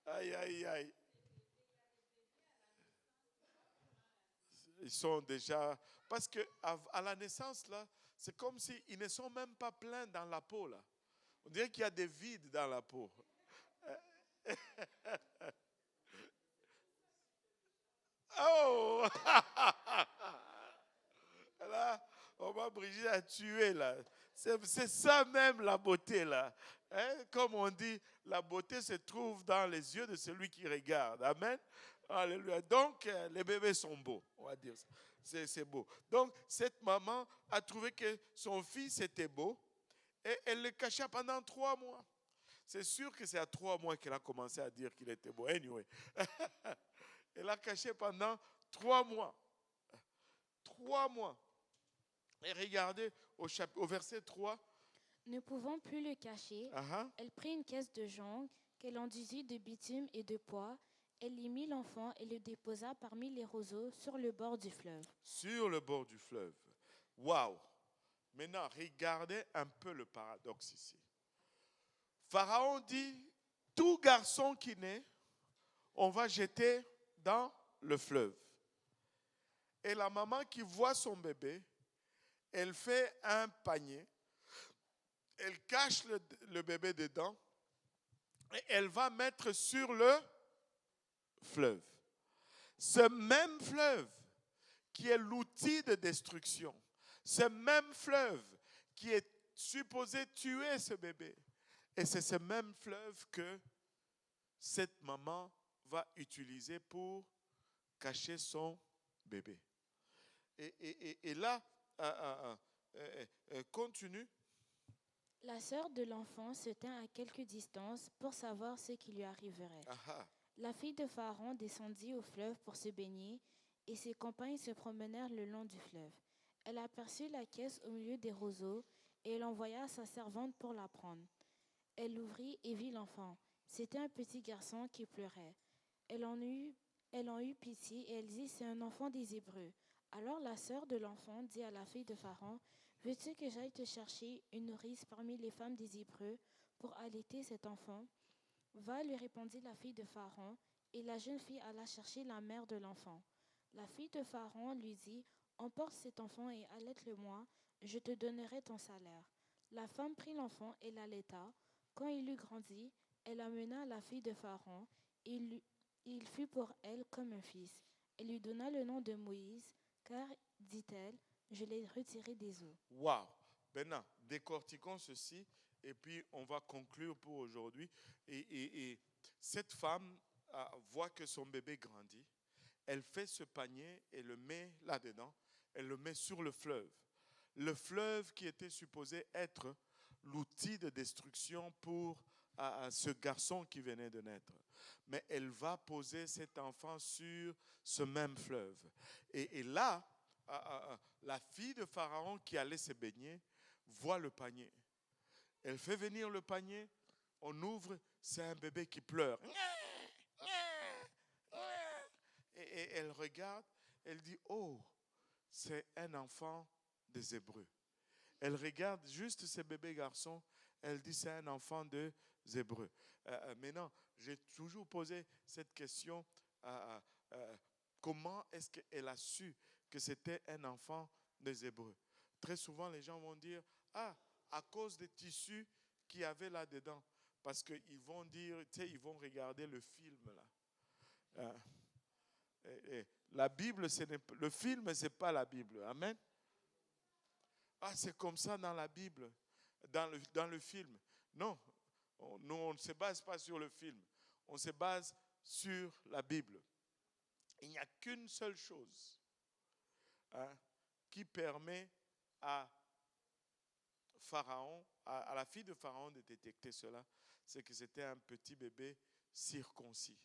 Aïe, aïe, aïe. Ils sont déjà... Parce qu'à la naissance, là, c'est comme s'ils ne sont même pas pleins dans la peau, là. On dirait qu'il y a des vides dans la peau. Oh! Là, on va Brigitte a tué, là. C'est ça même, la beauté, là. Hein? Comme on dit, la beauté se trouve dans les yeux de celui qui regarde. Amen. Alléluia. Donc, les bébés sont beaux, on va dire ça. C'est beau. Donc, cette maman a trouvé que son fils était beau et elle le cachait pendant 3 mois. C'est sûr que c'est à 3 mois qu'elle a commencé à dire qu'il était beau. Anyway. Elle l'a caché pendant 3 mois. 3 mois. Et regardez au verset 3. Ne pouvant plus le cacher, elle prit une caisse de jonc qu'elle enduisit de bitume et de pois. Elle y mit l'enfant et le déposa parmi les roseaux sur le bord du fleuve. Sur le bord du fleuve. Waouh! Maintenant, regardez un peu le paradoxe ici. Pharaon dit, tout garçon qui naît, on va jeter dans le fleuve. Et la maman qui voit son bébé, elle fait un panier, elle cache le bébé dedans et elle va mettre sur le fleuve. Ce même fleuve qui est l'outil de destruction, ce même fleuve qui est supposé tuer ce bébé. Et c'est ce même fleuve que cette maman va utiliser pour cacher son bébé. Et là, continue. La sœur de l'enfant se tint à quelque distance pour savoir ce qui lui arriverait. Aha. La fille de Pharaon descendit au fleuve pour se baigner, et ses compagnes se promenèrent le long du fleuve. Elle aperçut la caisse au milieu des roseaux, et elle envoya sa servante pour la prendre. Elle l'ouvrit et vit l'enfant. C'était un petit garçon qui pleurait. Elle en eut pitié et elle dit, c'est un enfant des Hébreux. Alors la sœur de l'enfant dit à la fille de Pharaon, veux-tu que j'aille te chercher une nourrice parmi les femmes des Hébreux pour allaiter cet enfant? Va, lui répondit la fille de Pharaon, et la jeune fille alla chercher la mère de l'enfant. La fille de Pharaon lui dit, emporte cet enfant et allaite-le-moi, je te donnerai ton salaire. La femme prit l'enfant et l'allaita. Quand il eut grandi, elle amena la fille de Pharaon, et il fut pour elle comme un fils. Elle lui donna le nom de Moïse, car, dit-elle, je l'ai retiré des eaux. Wow. Maintenant, décortiquons ceci et puis on va conclure pour aujourd'hui. Et cette femme voit que son bébé grandit. Elle fait ce panier et le met là-dedans. Elle le met sur le fleuve. Le fleuve qui était supposé être l'outil de destruction pour ce garçon qui venait de naître. Mais elle va poser cet enfant sur ce même fleuve. Et là, la fille de Pharaon qui allait se baigner voit le panier. Elle fait venir le panier, on ouvre, c'est un bébé qui pleure. Et elle regarde, elle dit, oh, c'est un enfant des Hébreux. Elle regarde juste ce bébé garçon, elle dit, c'est un enfant des Hébreux. Maintenant, j'ai toujours posé cette question, comment est-ce qu'elle a su que c'était un enfant des Hébreux? Très souvent, les gens vont dire, ah, à cause des tissus qu'il y avait là-dedans. Parce qu'ils vont dire, tu sais, ils vont regarder le film là. La Bible, le film, ce n'est pas la Bible. Amen. Ah, c'est comme ça dans la Bible, dans le film. Non, nous, on ne se base pas sur le film. On se base sur la Bible. Il n'y a qu'une seule chose qui permet à Pharaon, à la fille de Pharaon de détecter cela, c'est que c'était un petit bébé circoncis.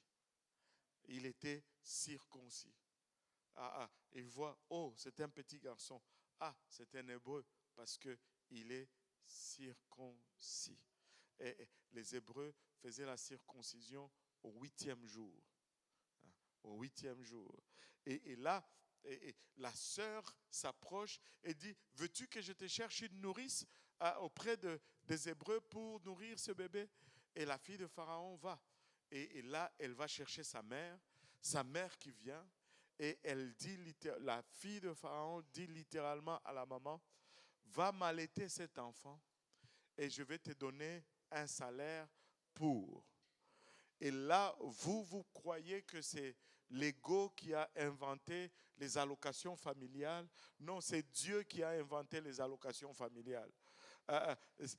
Il était circoncis. Il voit, oh, c'est un petit garçon. Ah, c'est un Hébreu parce qu'il est circoncis. Et les Hébreux faisaient la circoncision au 8e jour. Au 8e jour. Et là, la sœur s'approche et dit, veux-tu que je te cherche une nourrice auprès des Hébreux pour nourrir ce bébé? Et la fille de Pharaon va. Et là, elle va chercher sa mère qui vient. Et elle dit, la fille de Pharaon dit littéralement à la maman, va m'allaiter cet enfant et je vais te donner un salaire pour. Et là, vous croyez que c'est l'ego qui a inventé les allocations familiales? Non, c'est Dieu qui a inventé les allocations familiales.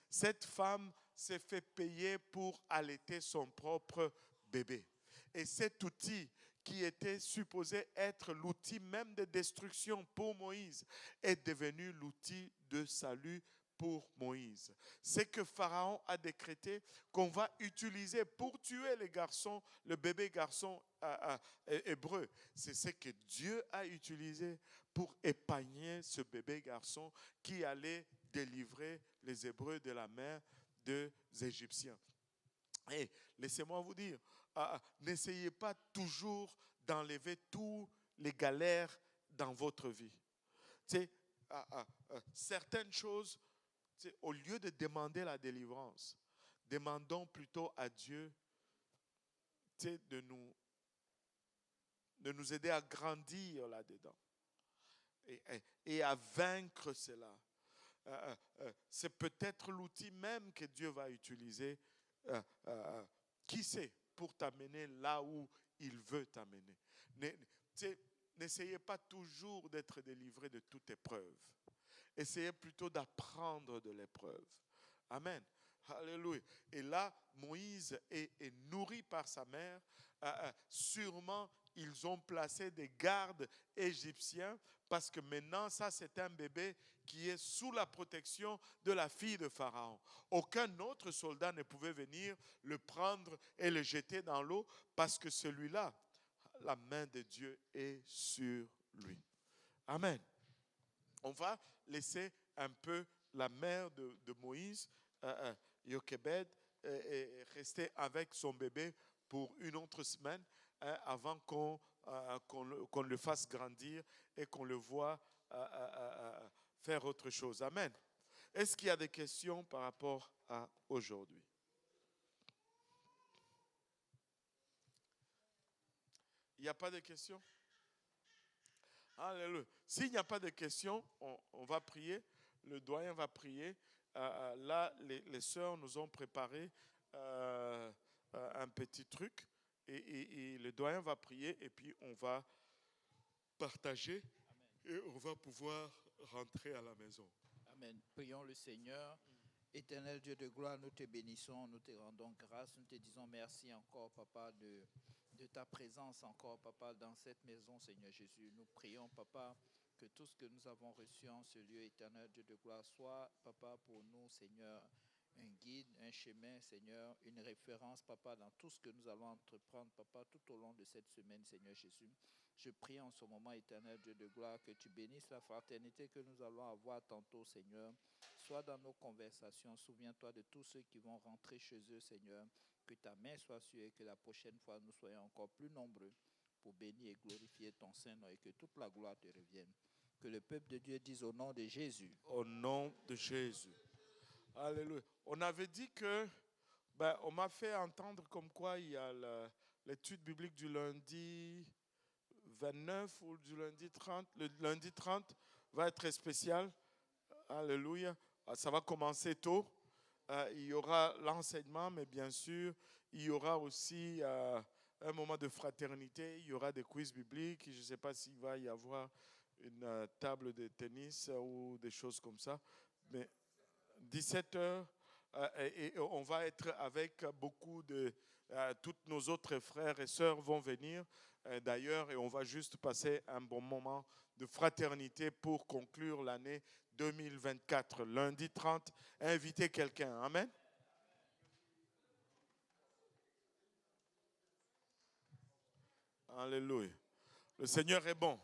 Cette femme s'est fait payer pour allaiter son propre bébé. Et cet outil qui était supposé être l'outil même de destruction pour Moïse est devenu l'outil de salut pour Moïse. C'est que Pharaon a décrété qu'on va utiliser pour tuer les garçons, le bébé garçon hébreu. C'est ce que Dieu a utilisé pour épargner ce bébé garçon qui allait délivrer les Hébreux de la main des Égyptiens. Et laissez-moi vous dire, n'essayez pas toujours d'enlever tous les galères dans votre vie. Tu sais, certaines choses, au lieu de demander la délivrance, demandons plutôt à Dieu de nous aider à grandir là-dedans et à vaincre cela. C'est peut-être l'outil même que Dieu va utiliser, qui sait, pour t'amener là où il veut t'amener. N'essayez pas toujours d'être délivré de toute épreuve. Essayez plutôt d'apprendre de l'épreuve. Amen. Alléluia. Et là, Moïse est nourri par sa mère. Sûrement, ils ont placé des gardes égyptiens parce que maintenant, ça, c'est un bébé qui est sous la protection de la fille de Pharaon. Aucun autre soldat ne pouvait venir le prendre et le jeter dans l'eau parce que celui-là, la main de Dieu est sur lui. Amen. On va laisser un peu la mère de Moïse, Jochebed, rester avec son bébé pour une autre semaine avant qu'on le fasse grandir et qu'on le voit faire autre chose. Amen. Est-ce qu'il y a des questions par rapport à aujourd'hui? Il n'y a pas de questions? Alléluia. S'il n'y a pas de questions, on va prier. Le doyen va prier. Là, les sœurs nous ont préparé un petit truc. Et le doyen va prier et puis on va partager. Amen. Et on va pouvoir rentrer à la maison. Amen. Prions le Seigneur. Éternel Dieu de gloire, nous te bénissons, nous te rendons grâce. Nous te disons merci encore, Papa, de ta présence encore, Papa, dans cette maison, Seigneur Jésus. Nous prions, Papa, que tout ce que nous avons reçu en ce lieu, éternel Dieu de gloire, soit, Papa, pour nous, Seigneur, un guide, un chemin, Seigneur, une référence, Papa, dans tout ce que nous allons entreprendre, Papa, tout au long de cette semaine, Seigneur Jésus. Je prie en ce moment, éternel Dieu de gloire, que tu bénisses la fraternité que nous allons avoir tantôt, Seigneur. Soit dans nos conversations, souviens-toi de tous ceux qui vont rentrer chez eux, Seigneur. Que ta main soit sur eux et que la prochaine fois, nous soyons encore plus nombreux pour bénir et glorifier ton Saint-Nom et que toute la gloire te revienne. Que le peuple de Dieu dise au nom de Jésus. Au nom de Jésus. Alléluia. On avait dit que, on m'a fait entendre comme quoi il y a l'étude biblique du lundi 29 ou du lundi 30. Le lundi 30 va être spécial. Alléluia. Ça va commencer tôt. Il y aura l'enseignement, mais bien sûr, il y aura aussi un moment de fraternité. Il y aura des quiz bibliques. Je ne sais pas s'il va y avoir une table de tennis ou des choses comme ça. Mais 17h, et on va être avec beaucoup de... tous nos autres frères et sœurs vont venir d'ailleurs et on va juste passer un bon moment de fraternité pour conclure l'année 2024. Lundi 30, invitez quelqu'un. Amen. Alléluia. Le Seigneur est bon.